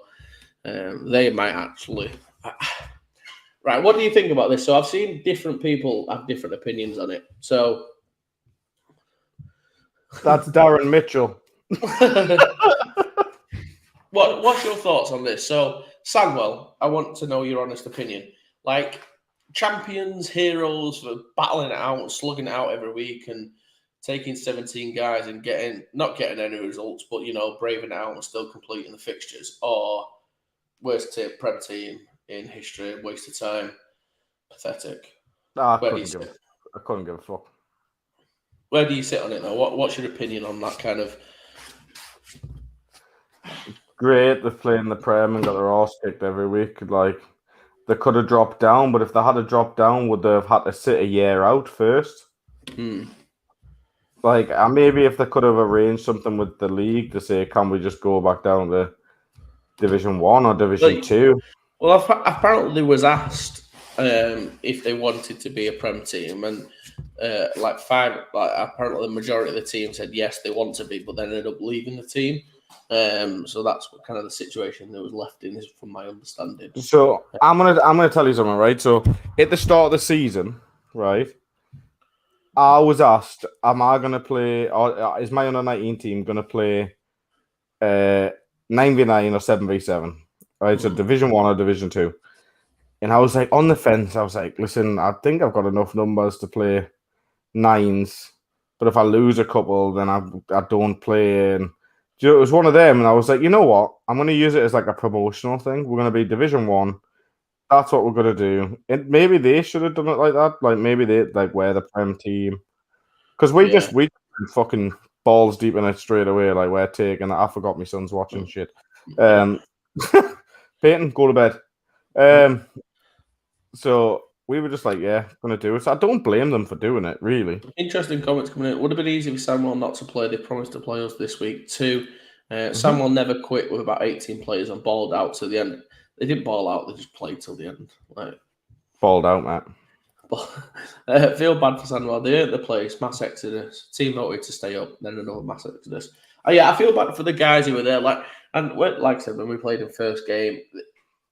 they might actually. Right, what do you think about this? So I've seen different people have different opinions on it. So that's Darren Mitchell. What's your thoughts on this? So Sandwell, I want to know your honest opinion. Like champions, heroes for battling it out, slugging it out every week, and taking 17 guys and not getting any results, but braving it out and still completing the fixtures, or worst Prem team in history, waste of time, pathetic. I couldn't give a fuck. Where do you sit on it though? What's your opinion on that kind of? Great, they're playing the Prem and got their arse kicked every week. Like they could have dropped down, but if they had dropped down, would they have had to sit a year out first? Like maybe if they could have arranged something with the league to say, can we just go back down to Division 1 or Division 2? Well, apparently was asked if they wanted to be a Prem team, and apparently the majority of the team said yes, they want to be, but then ended up leaving the team. So that's what kind of the situation that was left in, is from my understanding. So I'm gonna tell you something, right? So at the start of the season, right, I was asked, am I gonna play, or is my under-19 team gonna play 9v9 or 7v7? Right, so Division 1 or Division 2. And I was like on the fence. I was like, listen, I think I've got enough numbers to play 9s, but if I lose a couple, then I don't play. And it was one of them. And I was like, you know what? I'm going to use it as like a promotional thing. We're going to be Division 1. That's what we're going to do. And maybe they should have done it like that. Like maybe they we're the Prem team. Because we just fucking balls deep in it straight away. Like we're taking it. I forgot my son's watching shit. Peyton, go to bed. So we were just like, going to do it. So I don't blame them for doing it, really. Interesting comments coming in. Would have been easy for Samuel not to play. They promised to play us this week too. Samuel never quit with about 18 players and balled out to the end. They didn't ball out. They just played till the end. Balled out, Matt. Feel bad for Samuel. They earned the place. Mass exodus. Team voted to stay up. Then another mass exodus. I feel bad for the guys who were there. Like I said, when we played in first game,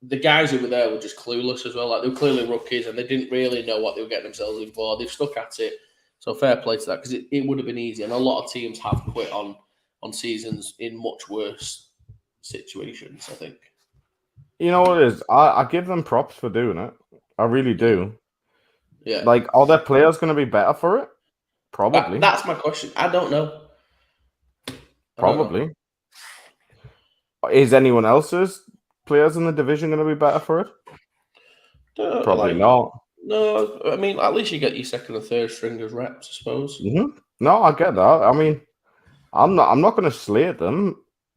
the guys who were there were just clueless as well. Like they were clearly rookies and they didn't really know what they were getting themselves in for. They've stuck at it. So fair play to that, because it would have been easy. And a lot of teams have quit on seasons in much worse situations, I think. You know what it is? I give them props for doing it. I really do. Yeah. Like, are their players going to be better for it? Probably. That's my question. I don't know. Probably. Is anyone else's players in the division going to be better for it? Probably not. No, I mean, at least you get your second and third stringers reps, I suppose. Mm-hmm. No, I get that. I mean, I'm not going to slate them.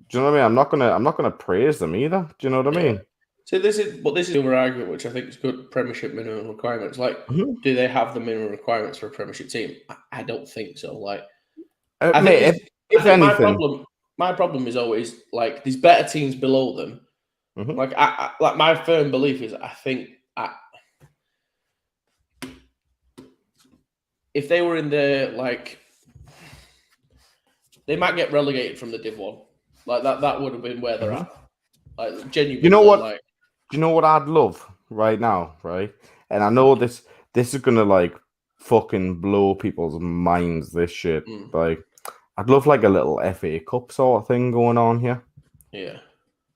Do you know what I mean? I'm not going to praise them either. Do you know what I mean? So this is the other argument, which I think is good. Premiership minimum requirements. Like, do they have the minimum requirements for a Premiership team? I don't think so. Like, I Mate, think, if anything, my problem is always like these better teams below them. Like, like my firm belief is, I think if they were in the like, they might get relegated from the Div 1. Like that would have been where they're at. Like genuinely, you know what? Like, Do you know what I'd love right now, right? And I know this is gonna like fucking blow people's minds. This shit, like, I'd love like a little FA Cup sort of thing going on here. Yeah,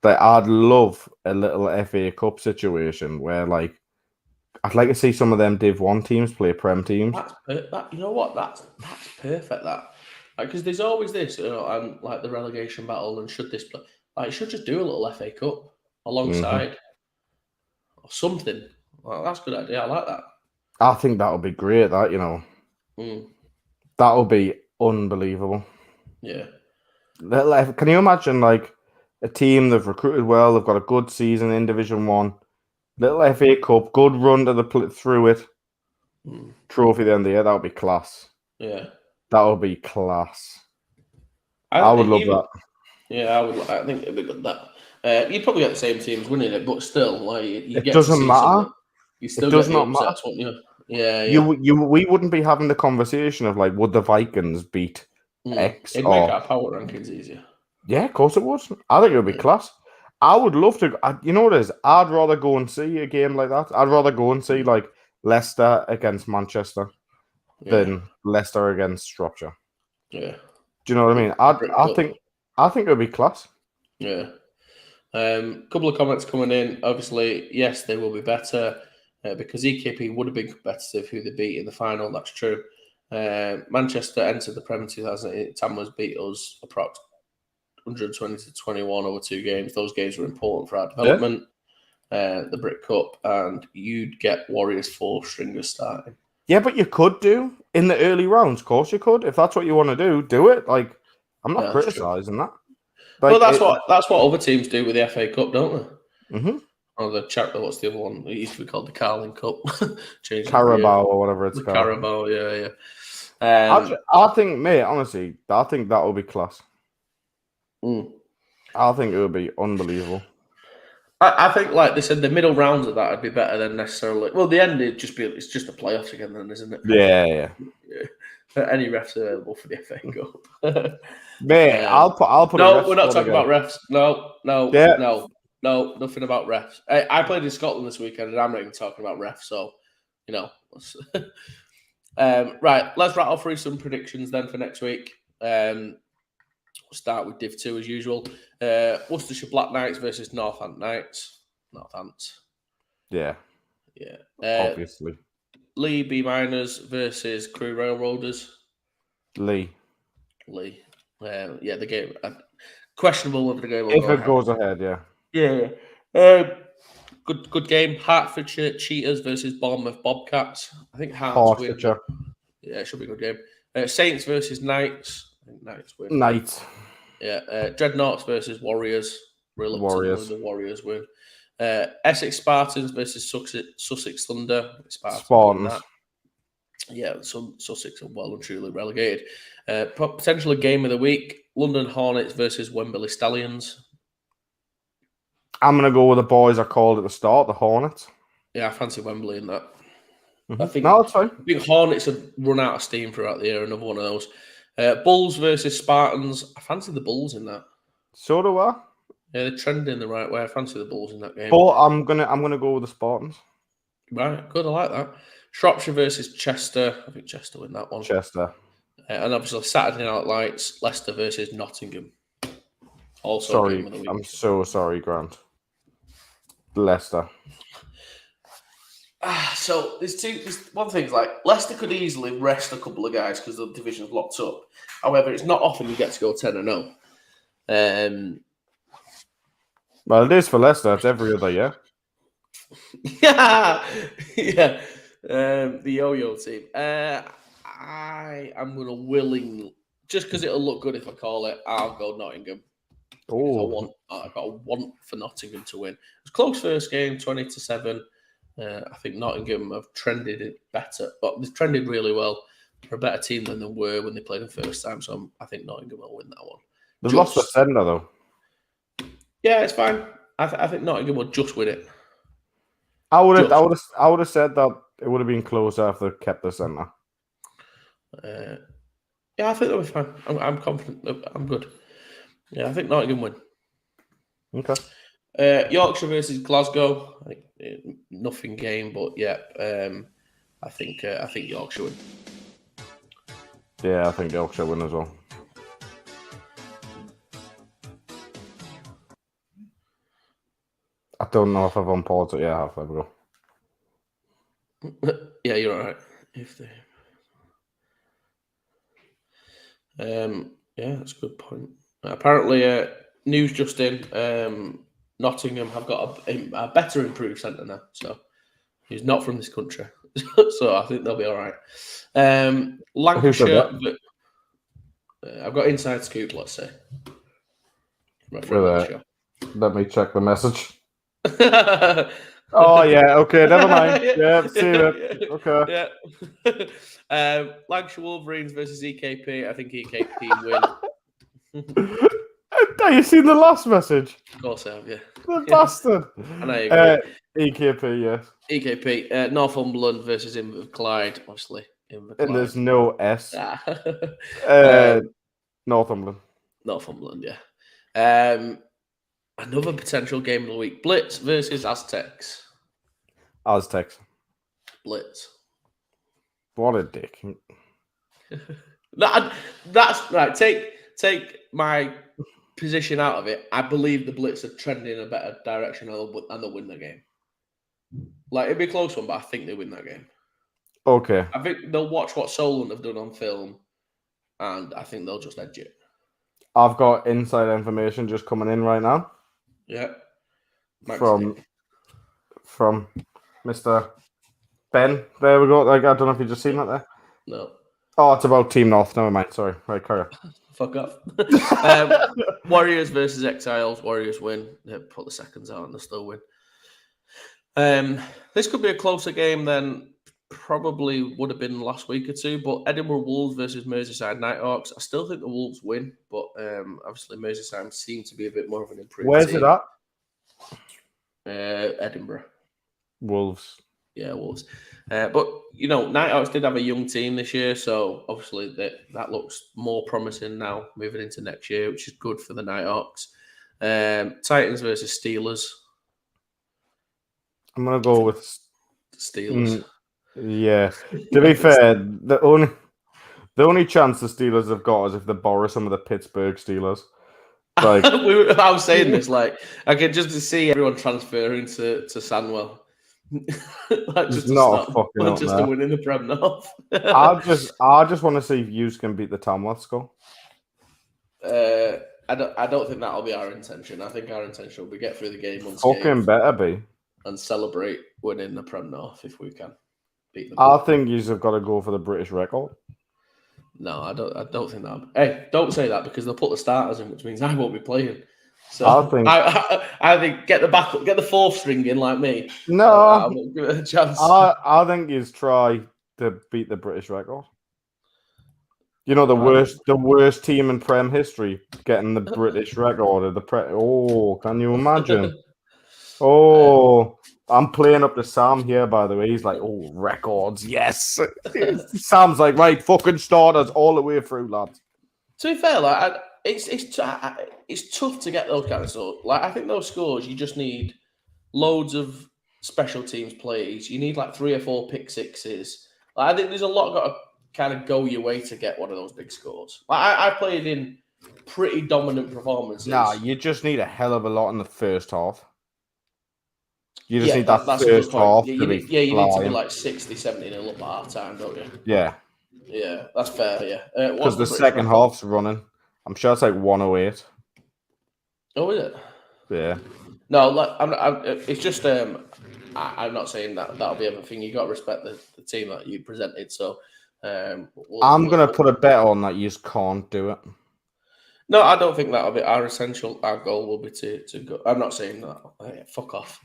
Like, I'd love a little FA Cup situation where, like, I'd like to see some of them Div 1 teams play Prem teams. you know what? That's perfect. That because there's always this, and like the relegation battle, and should this play? Like, should just do a little FA Cup alongside or something. Well, that's a good idea. I like that. I think that would be great. That that would be unbelievable. Yeah. Can you imagine like a team they've recruited well, they've got a good season in Division 1, little FA Cup, good run to through it, trophy at the end of the year? That would be class. Yeah. That would be class. I would love that. Yeah, I would. I think it'd be good that. You'd probably get the same teams winning it, but still, like it doesn't matter. You still it does not matter. Wouldn't you? Yeah. We wouldn't be having the conversation of like, would the Vikings beat X? It'd make our power rankings easier. Yeah, of course it would. I think it would be class. I would love to. You know what it is? I'd rather go and see a game like that. I'd rather go and see like Leicester against Manchester than Leicester against Shropshire. Yeah. Do you know what I mean? I think it would be class. Yeah. Couple of comments coming in. Obviously, yes, they will be better because EKP would have been competitive who they beat in the final. That's true. Manchester entered the Premier 2008. Tamworth beat us approx 120 to 21 over 2 games. Those games were important for our development. The Brit Cup, and you'd get Warriors 4 stringers starting. Yeah, but you could do in the early rounds. Of course, you could. If that's what you want to do it. Like, I'm not criticising that. Like, well, that's what other teams do with the FA Cup, don't they? Mm-hmm. Or the chapter. What's the other one? It used to be called the Carling Cup. Carabao or whatever it's called. Carabao, yeah. I think, mate, honestly, I think that would be class. I think it would be unbelievable. I think, like they said, the middle rounds of that would be better than necessarily. Well, the end it's just a playoff again, then, isn't it? Yeah. Any refs available for the FA Cup? Mate, I'll put. No, we're not talking about refs. No, nothing about refs. I played in Scotland this weekend, and I'm not even talking about refs. So, you know. Right, let's rattle through some predictions then for next week. We'll start with Div 2 as usual. Worcestershire Black Knights versus Northant Knights. Northants. Yeah. Obviously. Lee B Miners versus Crew Railroaders. Lee. The game. Questionable whether the game will if it goes ahead, yeah. Yeah. Good game. Hertfordshire Cheetahs versus Bournemouth Bobcats. I think Hertfordshire. Yeah, it should be a good game. Saints versus Knights. I think Knights win. Knights. Yeah. Dreadnoughts versus Warriors. Warriors. The Warriors win. Essex Spartans versus Sussex Thunder. Spartans. Yeah, Sussex are well and truly relegated. Potential game of the week: London Hornets versus Wimberley Stallions. I'm going to go with the boys I called at the start, the Hornets. Yeah, I fancy Wembley in that. Mm-hmm. I think that's fine. I think Hornets have run out of steam throughout the year. Another one of those. Bulls versus Spartans. I fancy the Bulls in that. So do I. Yeah, they're trending the right way. I fancy the Bulls in that game. But I'm gonna go with the Spartans. Right, good. I like that. Shropshire versus Chester. I think Chester win that one. Chester. And obviously Saturday Night Lights. Leicester versus Nottingham. Also, sorry, I'm so sorry, Grant. Leicester. So there's one thing's like Leicester could easily rest a couple of guys because the division's locked up. However, it's not often you get to go 10-0. Well, it is for Leicester. It's every other year. Yeah. The yo-yo team. I am going to willingly, just because it'll look good if I call it, I'll go Nottingham. Oh, I've got a want for Nottingham to win. It was a close first game, 20-7. I think Nottingham have trended it better, but they've trended really well. They're a better team than they were when they played the first time, so I think Nottingham will win that one. they've lost the centre though. Yeah, it's fine. I think Nottingham will just win it. I would have said that it would have been closer if they kept the centre. Yeah, I think they'll be fine. I'm confident. I'm good. Yeah, I think Nottingham win. Okay. Yorkshire versus Glasgow. I think nothing game, but yeah, I think Yorkshire win. Yeah, I think Yorkshire win as well. I don't know if I've unpaused it. Yeah, I have. There we go. Yeah, you're all right. If they, yeah, that's a good point. Apparently, news just in. Nottingham have got a better improved centre now, so he's not from this country, so I think they'll be all right. Lancashire. I've got inside scoop. Let's say. Let me check the message. Oh yeah, okay, never mind. Yeah, see it. Okay. Yeah. Lancashire Wolverines versus EKP. I think EKP win. Have you seen the last message? Of course I have, yeah. The bastard. And I agree. EKP, yes. EKP. Northumberland versus Inverclyde, obviously. And there's no S. Northumberland. Northumberland, yeah. Another potential game of the week. Blitz versus Aztecs. Aztecs. Blitz. What a dick. That's right. Take my position out of it. I believe the Blitz are trending in a better direction and they'll win the game. Like, it'd be a close one, but I think they win that game. Okay. I think they'll watch what Solent have done on film and I think they'll just edge it. I've got inside information just coming in right now. Yeah. From Mr. Ben. There we go. Like, I don't know if you've just seen that there. No. Oh, it's about Team North. Never mind. Sorry. Right, carry on. Fuck off. Warriors versus Exiles. Warriors win. They put the seconds out and they still win. This could be a closer game than probably would have been last week or two, but Edinburgh Wolves versus Merseyside Nighthawks. I still think the Wolves win, but obviously Merseyside seem to be a bit more of an improved Where's team. it at? Edinburgh. Wolves. Yeah, Wolves. But, you know, Nighthawks did have a young team this year, so obviously that looks more promising now moving into next year, which is good for the Nighthawks. Titans versus Steelers. I'm going to go with Steelers. Yeah. To be fair, the only chance the Steelers have got is if they borrow some of the Pittsburgh Steelers. Like, I was saying this, like, I can just see everyone transferring to Sandwell. Like, just to win in the Prem North. I just want to see if Hughes can beat the Tamworth score. I don't think that'll be our intention. I think our intention will be get through the game Fucking better be. And celebrate winning the Prem North if we can beat them. I think Hughes have got to go for the British record. No, I don't think that. Hey, don't say that because they'll put the starters in, which means I won't be playing. So I think get the fourth string in like me. No, I won't give it a chance. I think you try to beat the British record. You know, the worst team in Prem history getting the British record. Can you imagine? Oh, I'm playing up to Sam here, by the way. He's like, oh, records, yes. Sam's like, right, fucking starters all the way through, lads. To be fair, like, it's tough to get those kind of scores. Like, I think those scores, you just need loads of special teams plays. You need like 3 or 4 pick sixes. Like, I think there's a lot got to kind of go your way to get one of those big scores. Like, I played in pretty dominant performances. Nah, you just need a hell of a lot in the first half. You just need that first half. You need to be like 60, 70 nil up at half time, don't you? Yeah. Yeah, that's fair, yeah. Because the second half's running. I'm sure it's like 108. Oh, is it? Yeah. No, like, it's just, I'm not saying that'll be everything. You got to respect the team that you presented. So, I'm going to put a bet on that you just can't do it. No, I don't think that'll be our goal will be to go. I'm not saying that. Fuck off.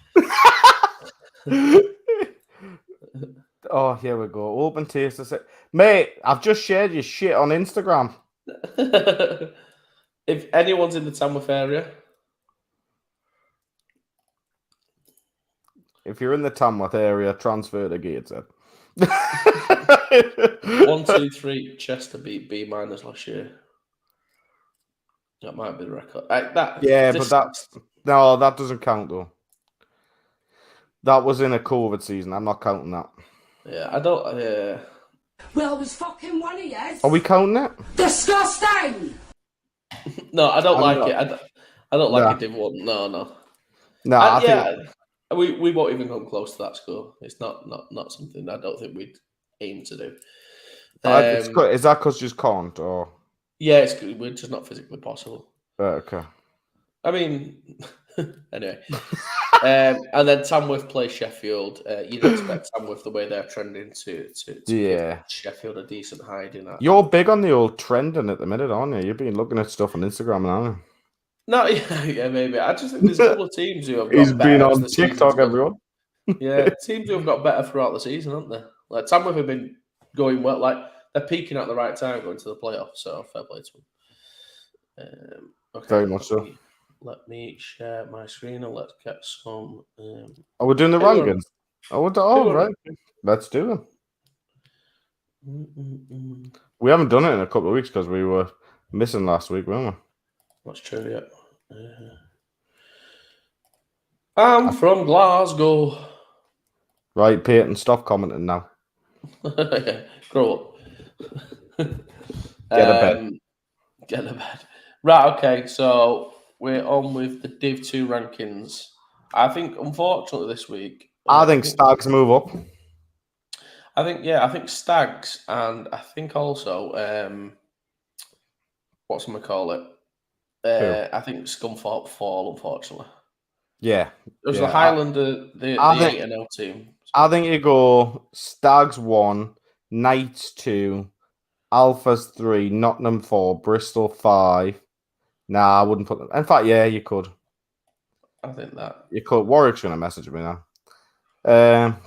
Oh, here we go. Open taster. Mate, I've just shared your shit on Instagram. If anyone's in the Tamworth area. If you're in the Tamworth area, transfer to Gateshead. 1-2-3 Chester beat B- last year. That might be the record. But that doesn't count though. That was in a COVID season. I'm not counting that. Yeah, I don't. Well, it was fucking one of yours. Are we counting it? Disgusting! No, I don't like it. I don't like a Div 1. No. No, we won't even come close to that score. It's not something I don't think we'd aim to do. Is that because you just can't? Or yeah, we're just not physically possible. Okay. I mean, anyway. And then Tamworth play Sheffield. You'd expect Tamworth, the way they're trending, to give Sheffield a decent hiding. You're big on the old trending at the minute, aren't you? You've been looking at stuff on Instagram, aren't you? No, yeah, maybe. I just think there's a couple of teams who have got He's better been as on the season's TikTok, gone. everyone. Yeah, teams who have got better throughout the season, haven't they? Like Tamworth have been going well. Like they're peaking at the right time, going to the playoffs. So fair play to them. Okay, Very much so. Let me share my screen and let's get some. Are we doing the rankings? Right. Let's do them. We haven't done it in a couple of weeks because we were missing last week, weren't we? That's true, yeah. I'm from Glasgow. Right, Peyton, stop commenting now. Grow up. Get a bed. Get a bed. Right, okay, so we're on with the Div 2 rankings. I think, unfortunately, this week... I think Stags move up. I think Stags, and I think also, whatchamacallit? I think Scunthorpe fall, unfortunately. Yeah. There's the Highlander, the 8-0 team. I think you go Stags 1, Knights 2, Alphas 3, Nottingham 4, Bristol 5. Nah, I wouldn't put them. In fact, yeah, you could. I think that. You could. Warwick's going to message me now.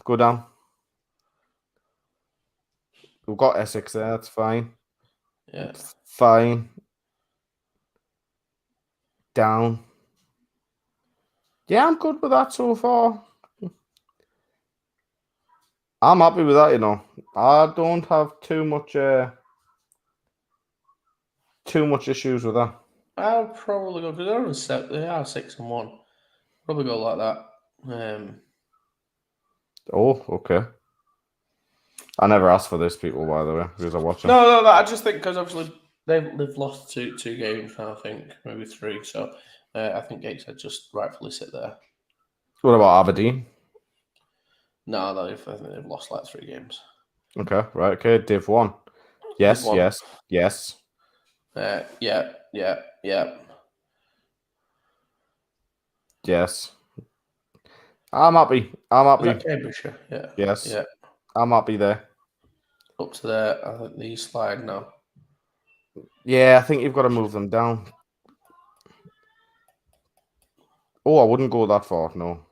Go down. We've got Essex there. That's fine. Yeah. Fine. Down. Yeah, I'm good with that so far. I'm happy with that, you know. I don't have too much issues with that. I'll probably go, because they are 6-1. Probably go like that. Oh, okay. I never asked for this, people, by the way, because I watch them. No, I just think because obviously they've lost two games now, I think, maybe 3. So I think Gateshead just rightfully sit there. What about Aberdeen? No, I think they've lost like 3 games. Okay, right, okay. Div 1. Yes, Div 1. yes. Yeah. Yes. I'm happy. Is that Cambridgeshire? Yeah. Yes. Yeah. I'm happy there. Up to there. I think these slide now. Yeah, I think you've got to move them down. Oh, I wouldn't go that far, no.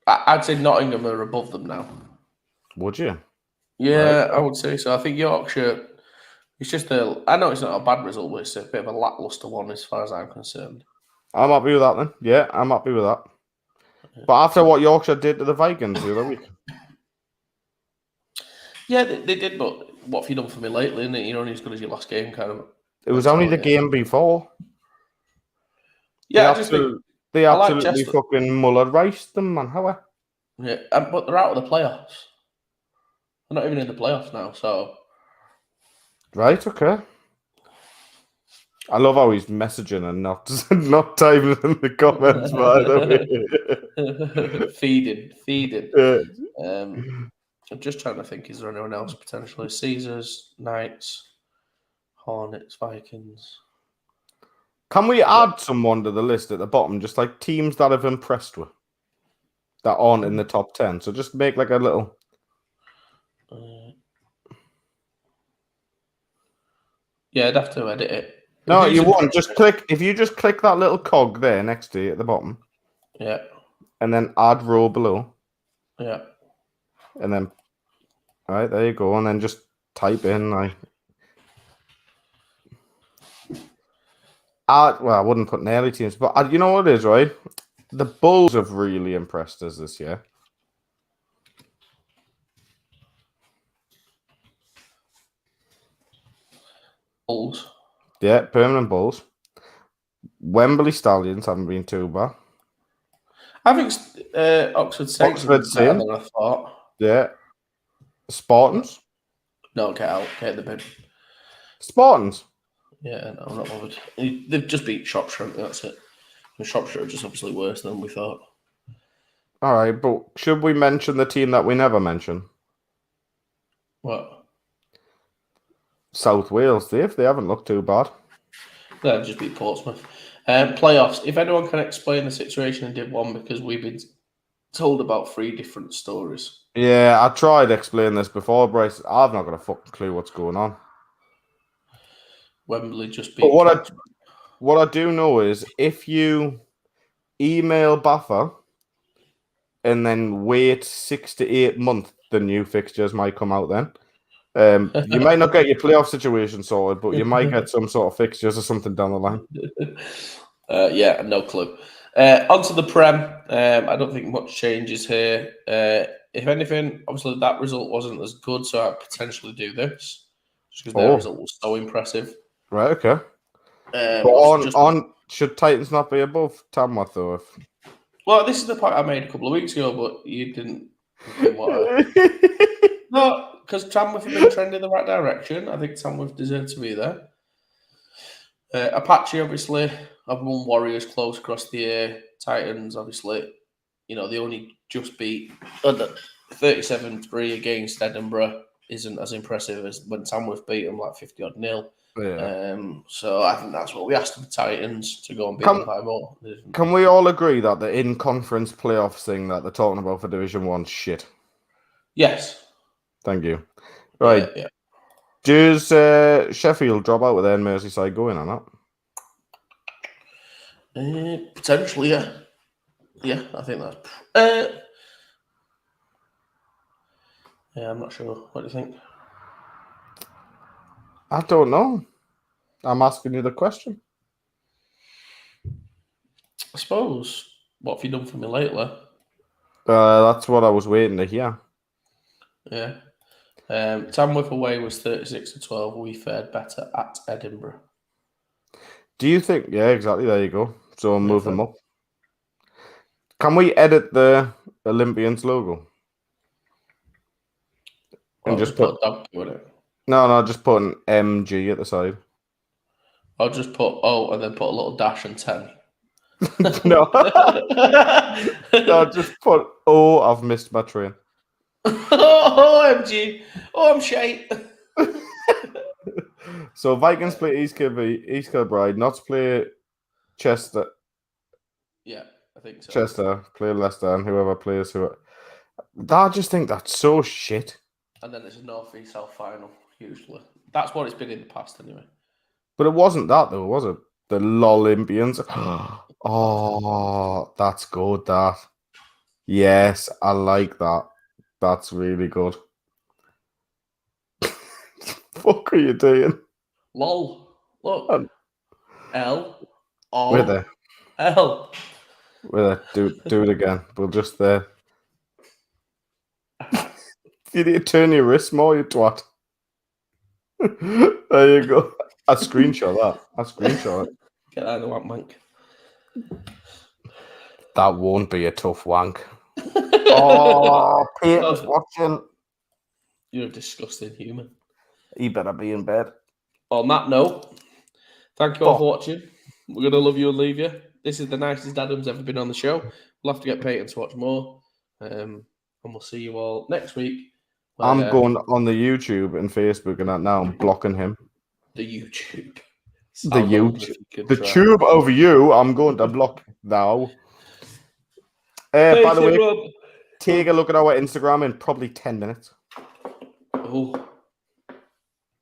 I'd say Nottingham are above them now. Would you? Yeah, Right. I would say so. I think Yorkshire, it's just I know it's not a bad result, but it's a bit of a lacklustre one as far as I'm concerned. I'm happy with that then. Yeah, I'm happy with that. But after what Yorkshire did to the Vikings the other week. Yeah, they did, but what have you done for me lately, isn't it? You're only as good as your last game, kind of. It was only the game before. Yeah, I just think they I like absolutely Chester. fucking Muller-riced them, man. How? Yeah, but they're out of the playoffs. They're not even in the playoffs now, so. Right, okay. I love how he's messaging and not typing in the comments, by the way. Feeding. Yeah. I'm just trying to think, is there anyone else potentially? Caesars, Knights, Hornets, Vikings. Can we add someone to the list at the bottom, just like teams that have impressed with, that aren't in the top 10? So just make like a little... Yeah, I'd have to edit it. No, Who's you in- won't. Just click. If you just click that little cog there next to you at the bottom, Yeah, and then add row below, yeah. and then all right, there you go, and then just type in like. Well, I wouldn't put nearly teams, but you know what it is, right? The Bulls have really impressed us this year. Bulls. Yeah, permanent Bulls. Wimberley Stallions haven't been too bad. I think Oxford Saints are Oxford better Saints. than I thought. Yeah. Spartans. No, get out. Get in the bin. Spartans. Yeah, no, I'm not bothered. They've just beat Shropshire. That's it. And Shropshire are just obviously worse than we thought. All right, but should we mention the team that we never mention? What? South Wales, Dave. They haven't looked too bad. They've just beat Portsmouth. Playoffs. If anyone can explain the situation in Div 1, because we've been told about 3 different stories. Yeah, I tried to explain this before, Bryce. I've not got a fucking clue what's going on. Wembley just beat. But what I do know is if you email Buffer and then wait 6 to 8 months, the new fixtures might come out then. You might not get your playoff situation sorted, but you might get some sort of fixtures or something down the line. Yeah, no clue. Onto the Prem. I don't think much changes here. If anything, obviously that result wasn't as good, so I'd potentially do this just because their result was so impressive. Right, okay. But should Titans not be above Tamworth though? Well, this is the point I made a couple of weeks ago, but you didn't. No, because Tamworth have been trending in the right direction. I think Tamworth deserve to be there. Apache, obviously, have won Warriors close across the year. Titans, obviously, they only just beat 37-3 against Edinburgh. Isn't as impressive as when Tamworth beat them like 50-odd nil. Yeah. So I think that's what we asked the Titans to go and beat them by more. Can we all agree that the in-conference playoffs thing that they're talking about for Division 1 shit? Yes. Thank you. Right. Yeah. Does Sheffield drop out with their Merseyside going or not? Potentially, yeah. Yeah, I think that's... yeah, I'm not sure. What do you think? I don't know. I'm asking you the question. I suppose. What have you done for me lately? That's what I was waiting to hear. Yeah. Tamworth away was 36-12. We fared better at Edinburgh. Do you think? Yeah, exactly. There you go. So move them up. Can we edit the Olympians logo? And just put a dog in it. No, just put an MG at the side. I'll just put and then put a little dash and 10. No. No, just put I've missed my train. OMG. Oh, I'm shite. So Vikings play East Kilbride, Notts play Chester. Yeah, I think so. Chester play Leicester, and whoever plays who. I just think that's so shit. And then there's a North v South final, usually. That's what it's been in the past, anyway. But it wasn't that, though, was it? The Olympians. Oh, that's good, that. Yes, I like that. That's really good. Fuck are you doing? LOL. Look. L. O. With it. L. With it. Do it again. We'll just You need to turn your wrist more, you twat. There you go. I screenshot that. It. Get out of the wank mank. That won't be a tough wank. Oh, Peter's watching. You're a disgusting human. He better be in bed. On that note, thank you all for watching. We're going to love you and leave you. This is the nicest Adam's ever been on the show. We'll have to get Peyton to watch more. And we'll see you all next week. I'm going on the YouTube and Facebook and that now. I'm blocking him. The YouTube. The tube over you. I'm going to block now. By the way, take a look at our Instagram in probably 10 minutes. Oh,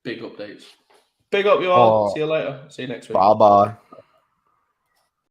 big updates. Big up you all. Oh. See you later. See you next week. Bye bye.